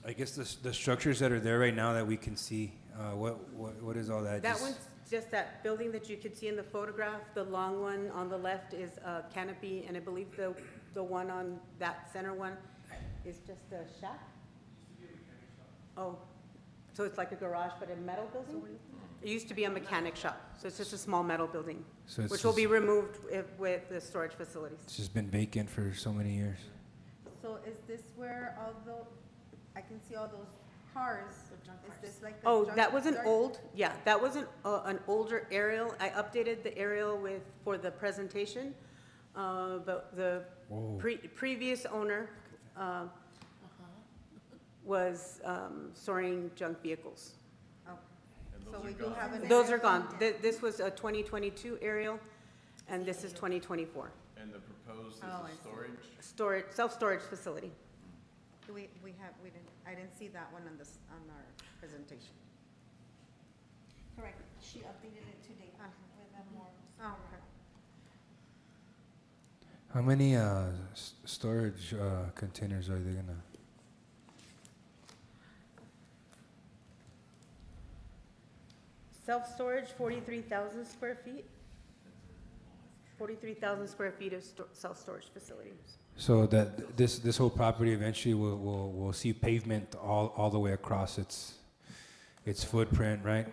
I guess the structures that are there right now that we can see? What is all that? That one's just that building that you could see in the photograph. The long one on the left is a canopy, and I believe the one on that center one is just a shack. Oh, so it's like a garage, but a metal building? It used to be a mechanic shop, so it's just a small metal building, So it's which will just- be removed with the storage facilities. It's just been vacant for so many years. So is this where all I can see all those cars? Is this like a Oh, junk that was an yard? old, yeah, that was an older aerial. I updated the aerial for the presentation. But the Whoa. previous owner was storing junk vehicles. Oh, so we do have an. Those area are gone. for- This was a 2022 aerial, and this is 2024. And the proposed is Oh, I a see. storage? Self-storage facility. I didn't see that one on our presentation. Correct. She updated it today with more. Oh, okay. How many storage containers are they gonna? Self-storage, 43,000 square feet. 43,000 square feet of self-storage facility. So that this whole property eventually will see pavement all the way across its footprint, right?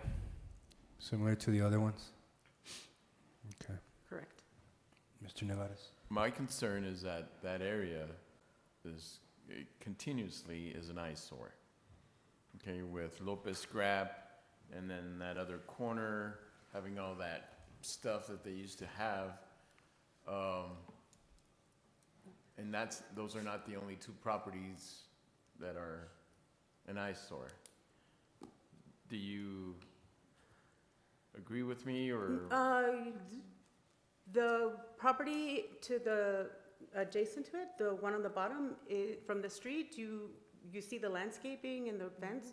Similar to the other ones. Okay. Correct. Mr. Nevares. My concern is that that area continuously is an eyesore. Okay, with Lopez Scrap, and then that other corner having all that stuff that they used to have. And those are not the only two properties that are an eyesore. Do you agree with me, or? The property to the, adjacent to it, the one on the bottom, from the street, you see the landscaping and the fence.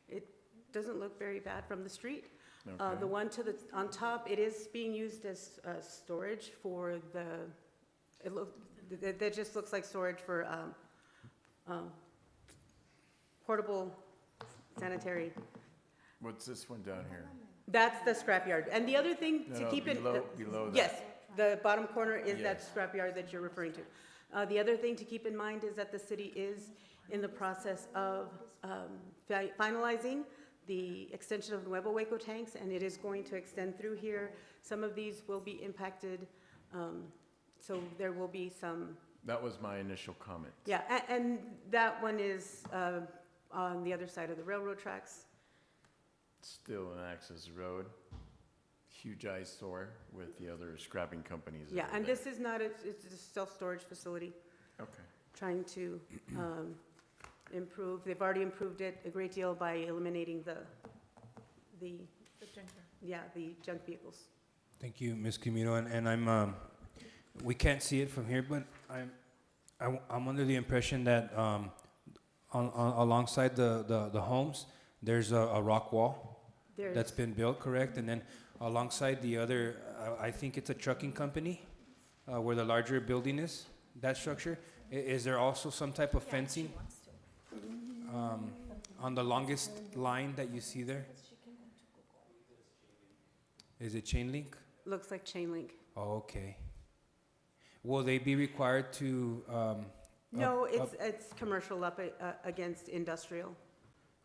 It doesn't look very bad from the street. Okay. The one on top, it is being used as storage for that just looks like storage for portable sanitary. What's this one down here? That's the scrapyard. And the other thing to No, keep in. below that. Yes, the bottom corner is that Yes. scrapyard that you're referring to. The other thing to keep in mind is that the city is in the process of finalizing the extension of Nuevo Hueco tanks, and it is going to extend through here. Some of these will be impacted, so there will be some. That was my initial comment. Yeah, and that one is on the other side of the railroad tracks. Still an access road, huge eyesore with the other scrapping companies. that Yeah, are and there. this is not, it's a self-storage facility. Okay. Trying to improve. They've already improved it a great deal by eliminating the junk vehicles. Thank you, Ms. Camino, and I'm, we can't see it from here, but I'm under the impression that alongside the homes, there's a rock wall that's been built, correct? And then alongside the other, I think it's a trucking company, where the larger building is, that structure. Is there also some type of fencing on the longest line that you see there? Is it chain link? Looks like chain link. Oh, okay. Will they be required to? No, it's commercial up against industrial.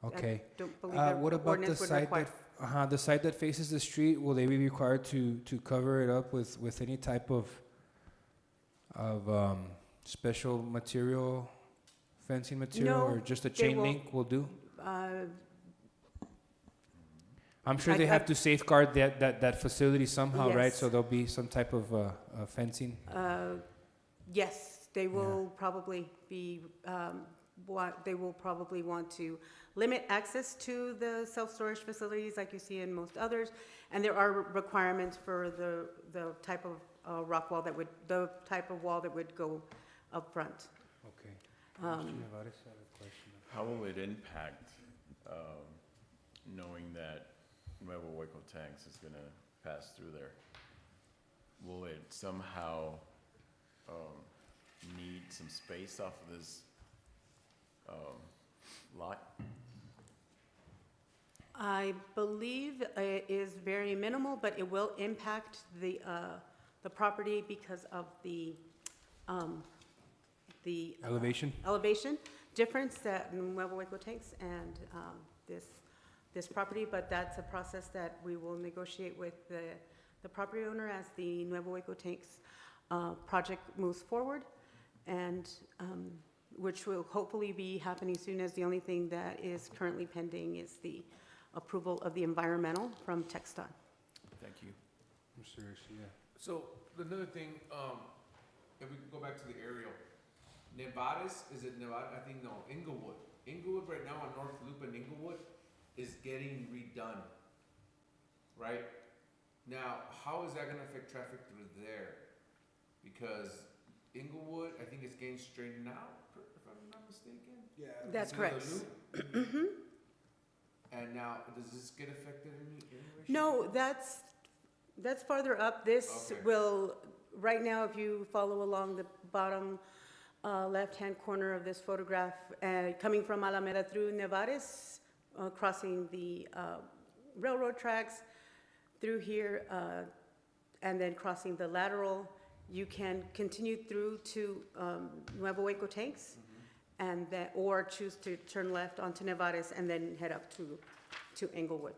Okay. I don't believe What the about the ordinance would side require. the side that faces the street? Will they be required to cover it up with any type of special material, fencing material, No, or just a they chain will- link will do? Uh, I'm sure they have to safeguard that facility somehow, right? Yes. So there'll be some type of fencing. Yes, they will probably be, they will probably want to limit access to the self-storage facilities like you see in most others. And there are requirements for the type of rock wall the type of wall that would go up front. Okay. How will it impact, knowing that Nuevo Hueco Tanks is gonna pass through there? Will it somehow, need some space off of this, lot? I believe it is very minimal, but it will impact the property because of the elevation difference that Nuevo Hueco takes and this property, but that's a process that we will negotiate with the property owner as the Nuevo Hueco Tanks project moves forward, and which will hopefully be happening soon, as the only thing that is currently pending is the approval of the environmental from TxDOT. Thank you. Mr. Garcia. So another thing, if we could go back to the aerial, Nevadas, is it Nevada? I think no, Inglewood. Inglewood right now on North Loop and Inglewood is getting redone, right? Now, how is that gonna affect traffic through there? Because Inglewood, I think it's getting straightened out, if I'm not mistaken. Yeah. That's Instead correct. of the loop? And now, does this get affected in any way? No, that's farther up. This Okay. will, right now, if you follow along the bottom left-hand corner of this photograph, coming from Alameda through Nevares, crossing the railroad tracks through here, and then crossing the lateral, you can continue through to Nuevo Hueco Tanks, and or choose to turn left onto Nevares and then head up to Englewood.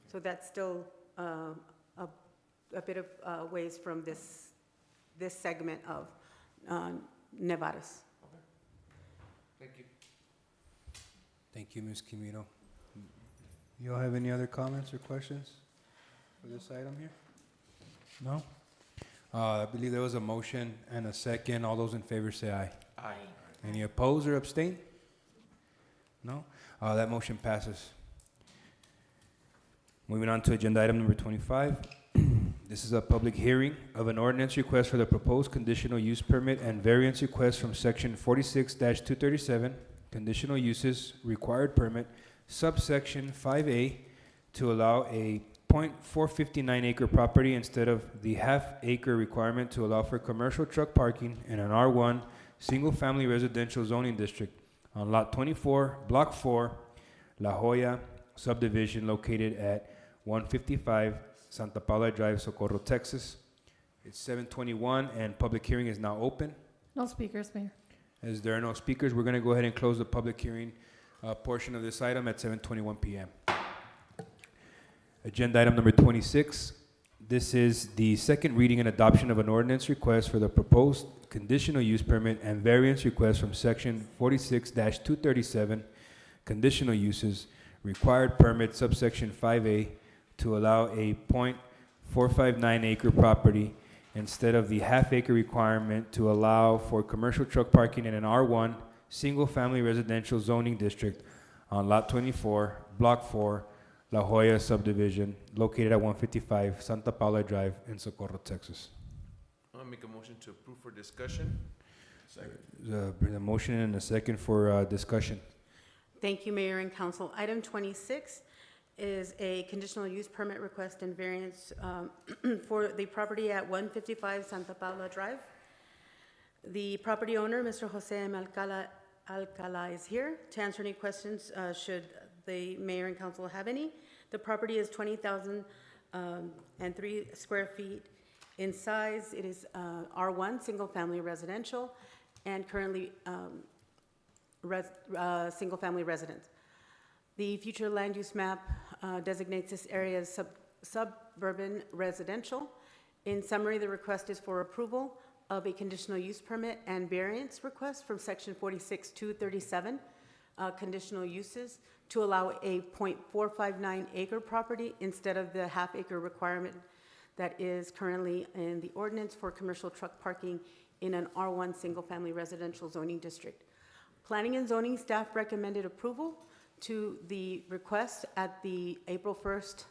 So that's still a bit of ways from this segment of Nevares. Okay. Thank you. Thank you, Ms. Camino. You all have any other comments or questions for this item here? No? I believe there was a motion and a second. All those in favor say aye. Aye. Any opposed or abstain? No? That motion passes. Moving on to agenda item number 25. This is a public hearing of an ordinance request for the proposed conditional use permit and variance request from section 46-237, conditional uses required permit, subsection 5A, to allow a .459 acre property instead of the half-acre requirement to allow for commercial truck parking in an R1 single-family residential zoning district on Lot 24, Block 4, La Jolla subdivision located at 155 Santa Paula Drive, Socorro, Texas. It's 7:21 and public hearing is now open. No speakers, Mayor. As there are no speakers, we're going to go ahead and close the public hearing portion of this item at 7:21 p.m. Agenda item number 26. This is the second reading and adoption of an ordinance request for the proposed conditional use permit and variance request from section 46-237, conditional uses, required permit, subsection 5A, to allow a .459 acre property instead of the half acre requirement to allow for commercial truck parking in an R1 single-family residential zoning district on Lot 24, Block 4, La Jolla subdivision, located at 155 Santa Paula Drive in Socorro, Texas. I'll make a motion to approve for discussion. Bring a motion and a second for discussion. Thank you, Mayor and Council. Item 26 is a conditional use permit request and variance for the property at 155 Santa Paula Drive. The property owner, Mr. Jose M. Alcala, is here to answer any questions should the Mayor and Council have any. The property is 20,003 square feet in size. It is R1, single-family residential, and currently single-family residence. The future land use map designates this area as suburban residential. In summary, the request is for approval of a conditional use permit and variance request from section 46-237, conditional uses, to allow a .459 acre property instead of the half acre requirement that is currently in the ordinance for commercial truck parking in an R1 single-family residential zoning district. Planning and zoning staff recommended approval to the request at the April 1st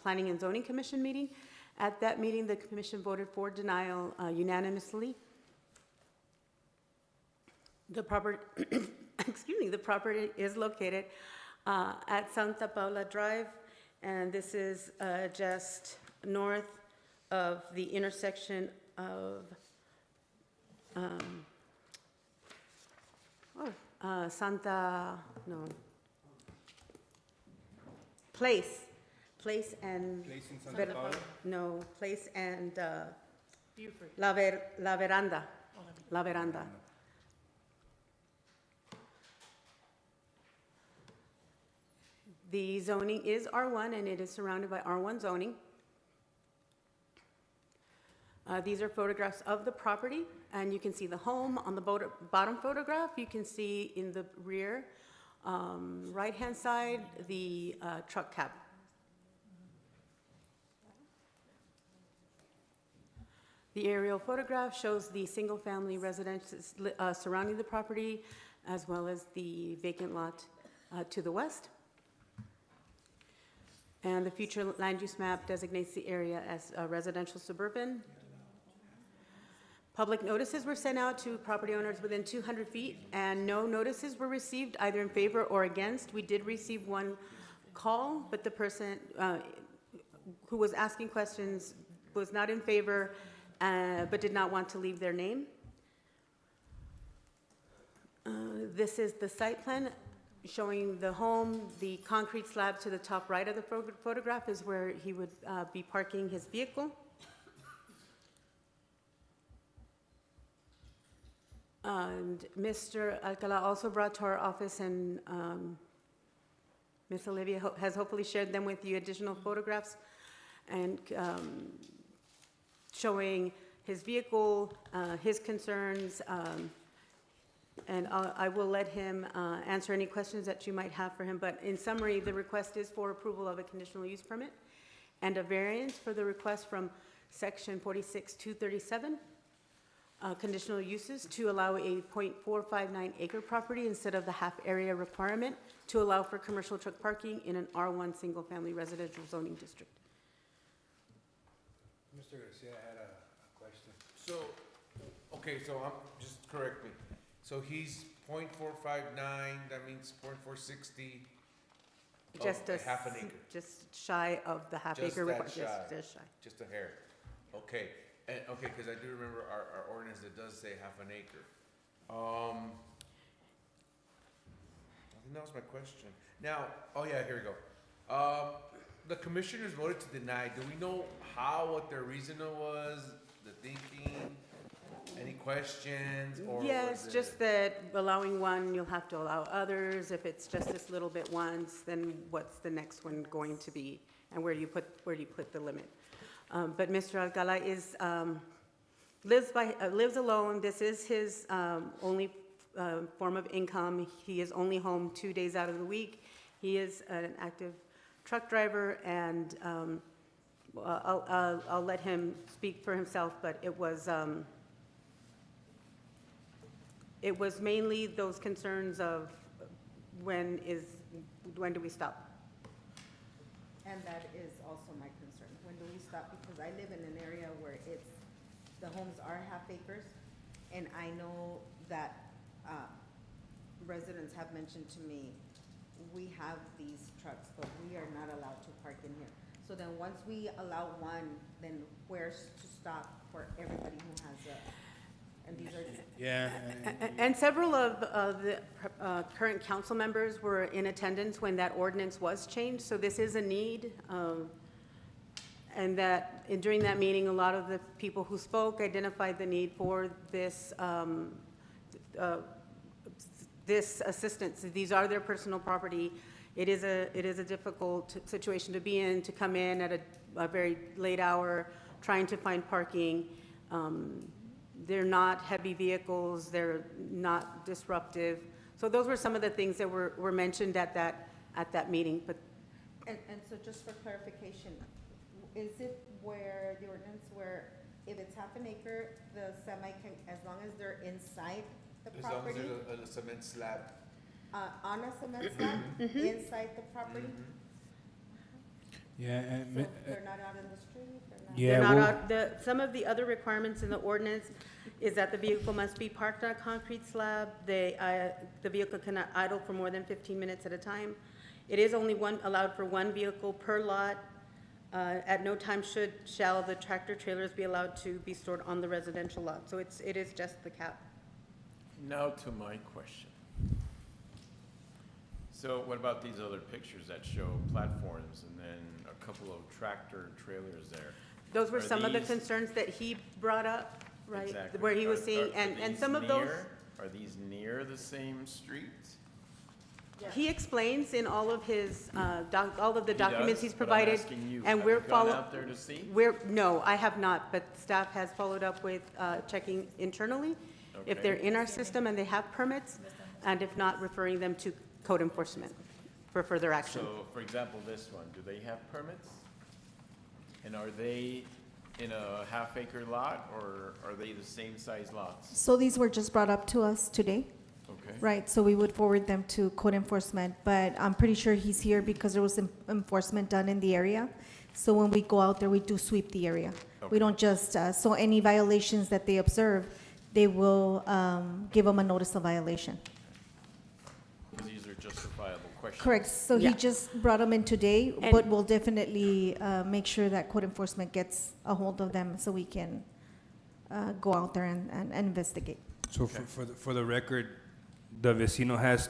Planning and Zoning Commission meeting. At that meeting, the commission voted for denial unanimously. The property, the property is located at Santa Paula Drive, and this is just north of the intersection of Place and Place in Santa Paula? No, Place and Buford. La Veranda. La Veranda. The zoning is R1 and it is surrounded by R1 zoning. These are photographs of the property, and you can see the home on the bottom photograph. You can see in the rear, right-hand side, the truck cab. The aerial photograph shows the single-family residences surrounding the property, as well as the vacant lot to the west. And the future land use map designates the area as residential suburban. Public notices were sent out to property owners within 200 feet, and no notices were received either in favor or against. We did receive one call, but the person who was asking questions was not in favor, but did not want to leave their name. This is the site plan showing the home. The concrete slab to the top right of the photograph is where he would be parking his vehicle. And Mr. Alcala also brought to our office, and Ms. Olivia has hopefully shared them with you, additional photographs and showing his vehicle, his concerns, and I will let him answer any questions that you might have for him. But in summary, the request is for approval of a conditional use permit and a variance for the request from section 46-237, conditional uses, to allow a .459 acre property instead of the half area requirement, to allow for commercial truck parking in an R1 single family residential zoning district. Mr. Garcia had a question. So, okay, so just correct me. So he's .459, that means .460. Just a half an acre. Just shy of the half Just acre that requirement. shy. Just shy. Just a hair. Okay, and, okay, because I do remember our ordinance that does say half an acre. I think that was my question. Now, oh yeah, here we go. The commissioners voted to deny. Do we know what their reason was, the thinking? Any questions? Or Yes, was just it- that allowing one, you'll have to allow others. If it's just this little bit once, then what's the next one going to be? And where do you put the limit? But Mr. Alcala is, lives alone. This is his only form of income. He is only home 2 days out of the week. He is an active truck driver, and I'll let him speak for himself, but it was, it was mainly those concerns of when do we stop? And that is also my concern. When do we stop? Because I live in an area where the homes are half acres, and I know that residents have mentioned to me, we have these trucks, but we are not allowed to park in here. So then once we allow one, then where's to stop for everybody who has and these are. Yeah. And several of the current council members were in attendance when that ordinance was changed, so this is a need. And during that meeting, a lot of the people who spoke identified the need for this this assistance. These are their personal property. It is a difficult situation to be in, to come in at a very late hour, trying to find parking. They're not heavy vehicles, they're not disruptive. So those were some of the things that were mentioned at that meeting. But And so just for clarification, is it where the ordinance where if it's half an acre, the semi can, as long as they're inside the property? As long as there's a cement slab. On a cement slab, inside the property? Yeah. So they're not out in the street? Yeah. they're not well- out, some of the other requirements in the ordinance is that the vehicle must be parked on a concrete slab. The vehicle cannot idle for more than 15 minutes at a time. It is only allowed for one vehicle per lot. At no time shall the tractor trailers be allowed to be stored on the residential lot. So it is just the cap. Now to my question. So what about these other pictures that show platforms and then a couple of tractor trailers there? Those were Are some of the these- concerns that he brought up, right? Exactly. Where he was Are- seeing, are and these some of those, Are these near the same streets? he explains in all of his, all of the He documents does? he's But I'm provided. asking you, And have we're you gone follow. out there to see? No, I have not, but staff has followed up with checking internally if Okay. they're in our system and they have permits, and if not, referring them to code enforcement for further action. So, for example, this one, do they have permits? And are they in a half-acre lot, or are they the same size lots? So these were just brought up to us today, Okay. right? So we would forward them to code enforcement, but I'm pretty sure he's here because there was enforcement done in the area. So when we go out there, we do sweep the area. Okay. We don't just, so any violations that they observe, they will give them a notice of violation. Because these are justifiable questions. Correct. So he Yeah. just brought them in today, And- but we'll definitely make sure that code enforcement gets a hold of them so we can go out there and investigate. So for the record, the vecino has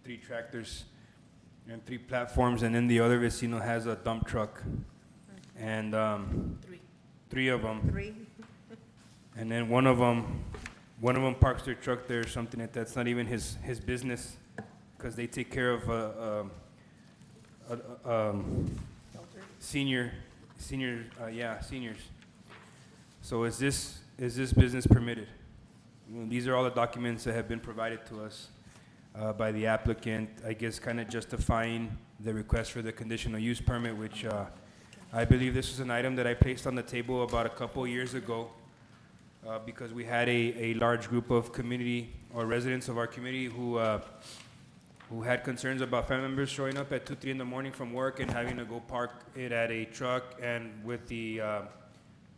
3 tractors and 3 platforms, and then the other vecino has a dump truck. And 3 of them. Three? And then one of them parks their truck there or something like that. It's not even his business, because they take care of seniors. So is this business permitted? These are all the documents that have been provided to us by the applicant, I guess kind of justifying the request for the conditional use permit, which I believe this was an item that I placed on the table about a couple years ago because we had a large group of community or residents of our community who had concerns about family members showing up at 2, 3 in the morning from work and having to go park it at a truck, and with the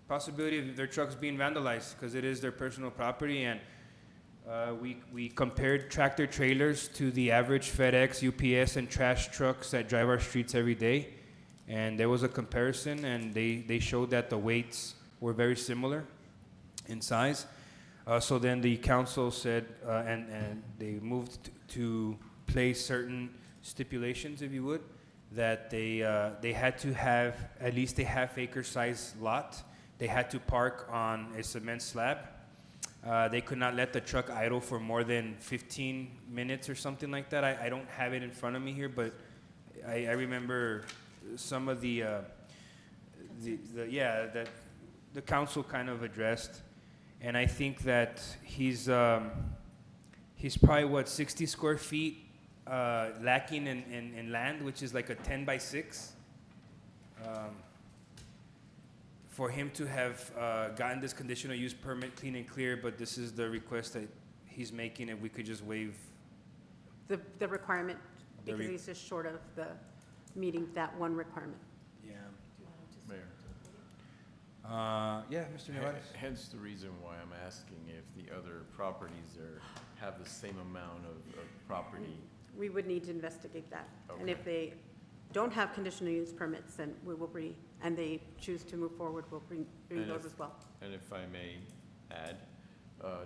possibility of their trucks being vandalized because it is their personal property. And we compared tractor trailers to the average FedEx, UPS, and trash trucks that drive our streets every day. And there was a comparison, and they showed that the weights were very similar in size. So then the council said, and they moved to place certain stipulations, if you would, that they had to have at least a half-acre size lot. They had to park on a cement slab. They could not let the truck idle for more than 15 minutes or something like that. I don't have it in front of me here, but I remember some of that the council kind of addressed. And I think that he's probably 60 square feet lacking in land, which is like a 10 by 6. For him to have gotten this conditional use permit clean and clear, but this is the request that he's making it, we could just waive. The requirement, The because re- he's just short of the meeting that one requirement. Yeah. Mayor. Yeah, Mr. Nevares. Hence the reason why I'm asking if the other properties have the same amount of property. We would need to investigate that. And Okay. if they don't have conditional use permits, then we will and they choose to move forward, we'll bring And those if- as well. And if I may add,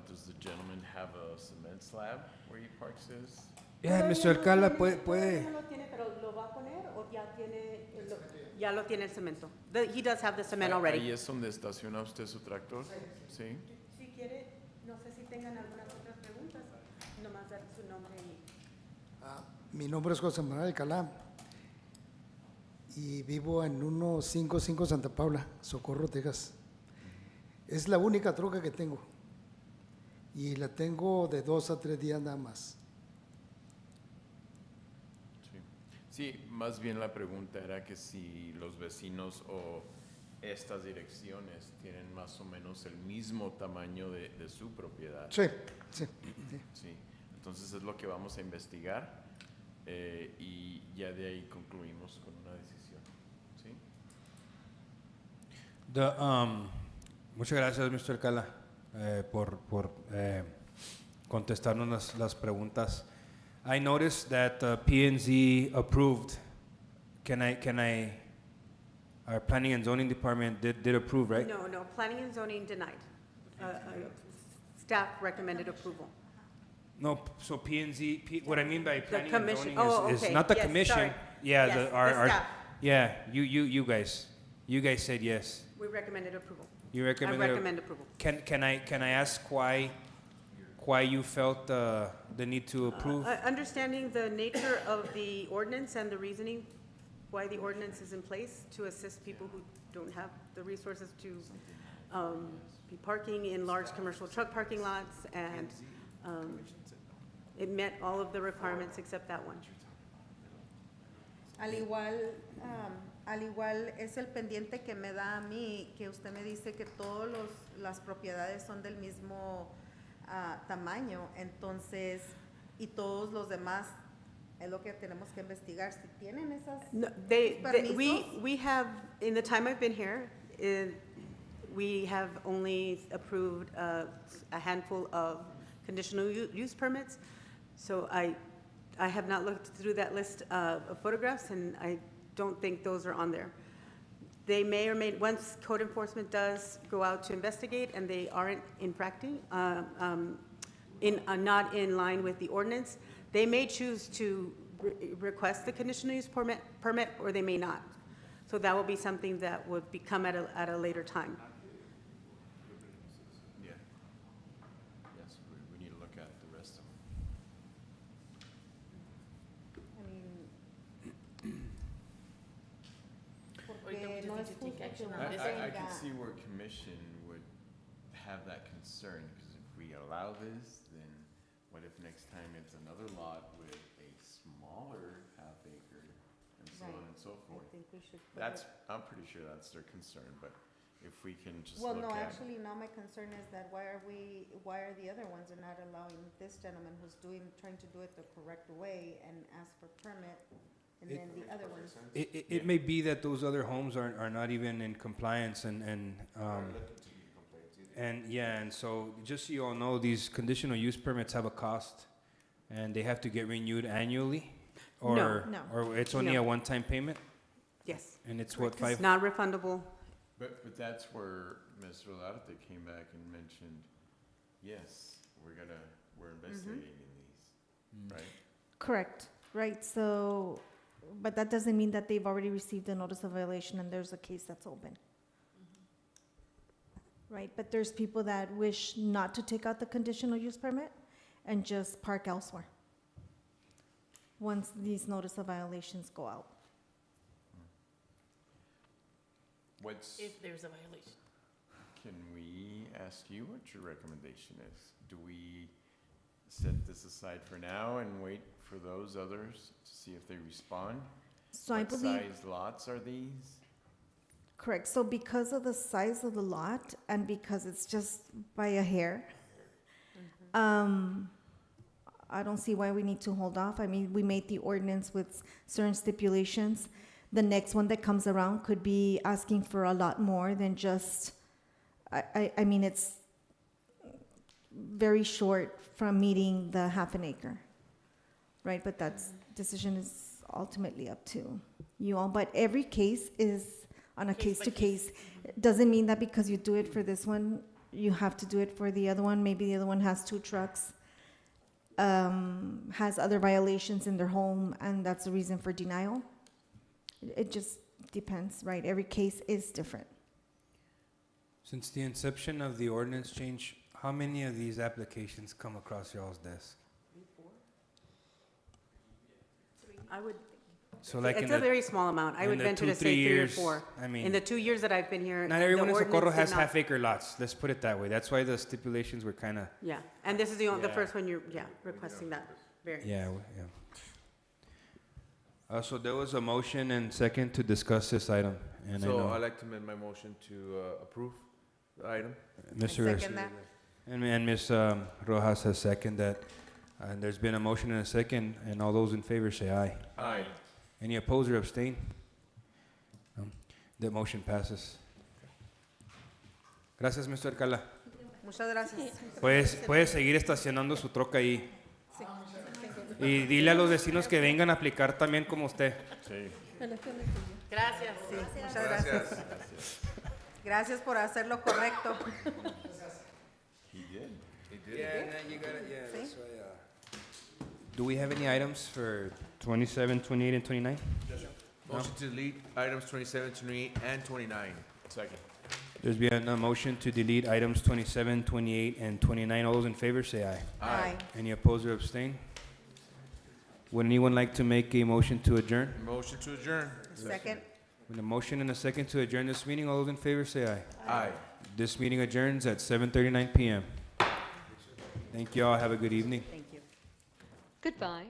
does the gentleman have a cement slab where he parks his? Yeah, Mr. Alcala, puede. No lo tiene, pero lo va a poner o ya lo tiene el cemento. He does have the cement already. Ahí es donde estaciona usted su tractor, ¿sí? Si quiere, no sé si tengan algunas otras preguntas, nomás dar su nombre y... Mi nombre es José Manuel Alcalá y vivo en 155 Santa Paula, Socorro, Texas. Es la única troca que tengo y la tengo de 2 a 3 días nada más. Sí, más bien la pregunta era que si los vecinos o estas direcciones tienen más o menos el mismo tamaño de su propiedad. Sí, sí. Sí, entonces es lo que vamos a investigar y ya de ahí concluimos con una decisión. ¿Sí? Muchas gracias, Mr. Alcala, por contestarnos las preguntas. I noticed that P&Z approved. Our planning and zoning department did approve, right? No, planning and zoning denied. Staff recommended approval. No, so P&Z, what I mean by planning and commission- zoning is okay. not the Yes, commission. sorry. Yeah, Yes, our the staff. yeah, you guys. You guys said yes. We recommended approval. You recommended. I recommend approval. Can I ask why you felt the need to approve? Understanding the nature of the ordinance and the reasoning why the ordinance is in place to assist people who don't have the resources to be parking in large commercial truck parking lots, and it met all of the requirements except that one. Al igual es el pendiente que me da a mí, que usted me dice que todas las propiedades son del mismo tamaño, entonces, y todos los demás, es lo que tenemos que investigar, si tienen esas permisos. We have, in the time I've been here, we have only approved a handful of conditional use permits. So I have not looked through that list of photographs, and I don't think those are on there. They may or may, once code enforcement does go out to investigate and they aren't not in line with the ordinance, they may choose to request the conditional use permit, or they may not. So that will be something that would become at a later time. Yeah. Yes, we need to look at the rest of them. Ahorita we just need to take action on this. I can see where commission would have that concern, because if we allow this, then what if next time it's another lot with a smaller half acre and so on and so forth? I think we should put That's, it- I'm pretty sure that's their concern, but if we can just Well, look no, at. actually, now my concern is that why are the other ones are not allowing this gentleman who's trying to do it the correct way and ask for permit, and It- then the other ones. It may be that those other homes are not even in compliance and so just so you all know, these conditional use permits have a cost and they have to get renewed annually? Or No. or it's only No. a one-time payment? Yes. And it's what, It's five? not refundable. But that's where Ms. Rolarte came back and mentioned, yes, we're investigating in these, right? Correct, right, so, but that doesn't mean that they've already received a notice of violation and there's a case that's open. Right, but there's people that wish not to take out the conditional use permit and just park elsewhere once these notice of violations go out. If there's a violation. Can we ask you what your recommendation is? Do we set this aside for now and wait for those others to see if they respond? So I believe. What size lots are these? Correct, so because of the size of the lot and because it's just by a hair, I don't see why we need to hold off. I mean, we made the ordinance with certain stipulations. The next one that comes around could be asking for a lot more than just, I mean, it's very short from meeting the half an acre, right? But that's, decision is ultimately up to you all. But every case is on a case-to-case. Doesn't mean that because you do it for this one, you have to do it for the other one. Maybe the other one has 2 trucks, has other violations in their home, and that's the reason for denial. It just depends, right? Every case is different. Since the inception of the ordinance change, how many of these applications come across y'all's desk? I would, So like it's a very small amount. I would venture to say 3 or 4. I mean, In the 2 years that I've been here, not everyone the in Socorro ordinance has did not- half-acre lots. Let's put it that way. That's why the stipulations were kind of. Yeah, and this is the Yeah. first one you're, requesting that variance. Yeah, yeah. So there was a motion and second to discuss this item, and I So know I'd like to amend my motion to approve the item. Mr. Second that. And Ms. Rojas has seconded that. And there's been a motion and a second, and all those in favor say aye. Aye. Any opposed or abstain? The motion passes. Gracias, Mr. Alcala. Muchas gracias. Puede seguir estacionando su troca ahí. Y dile a los vecinos que vengan a aplicar también como usted. Sí. Gracias. Sí, muchas gracias. Gracias por hacer lo correcto. He did. Yeah, and then you gotta, yeah, See? that's why, do we have any items for 27, 28, and 29? Motion to delete items 27, 28, and 29. Second. There's been a motion to delete items 27, 28, and 29. All those in favor say aye. Aye. Any opposed or abstain? Would anyone like to make a motion to adjourn? Motion to adjourn. Second. With a motion and a second to adjourn this meeting, all those in favor say aye. Aye. This meeting adjourns at 7:39 p.m. Thank you all. Have a good evening. Thank you. Goodbye.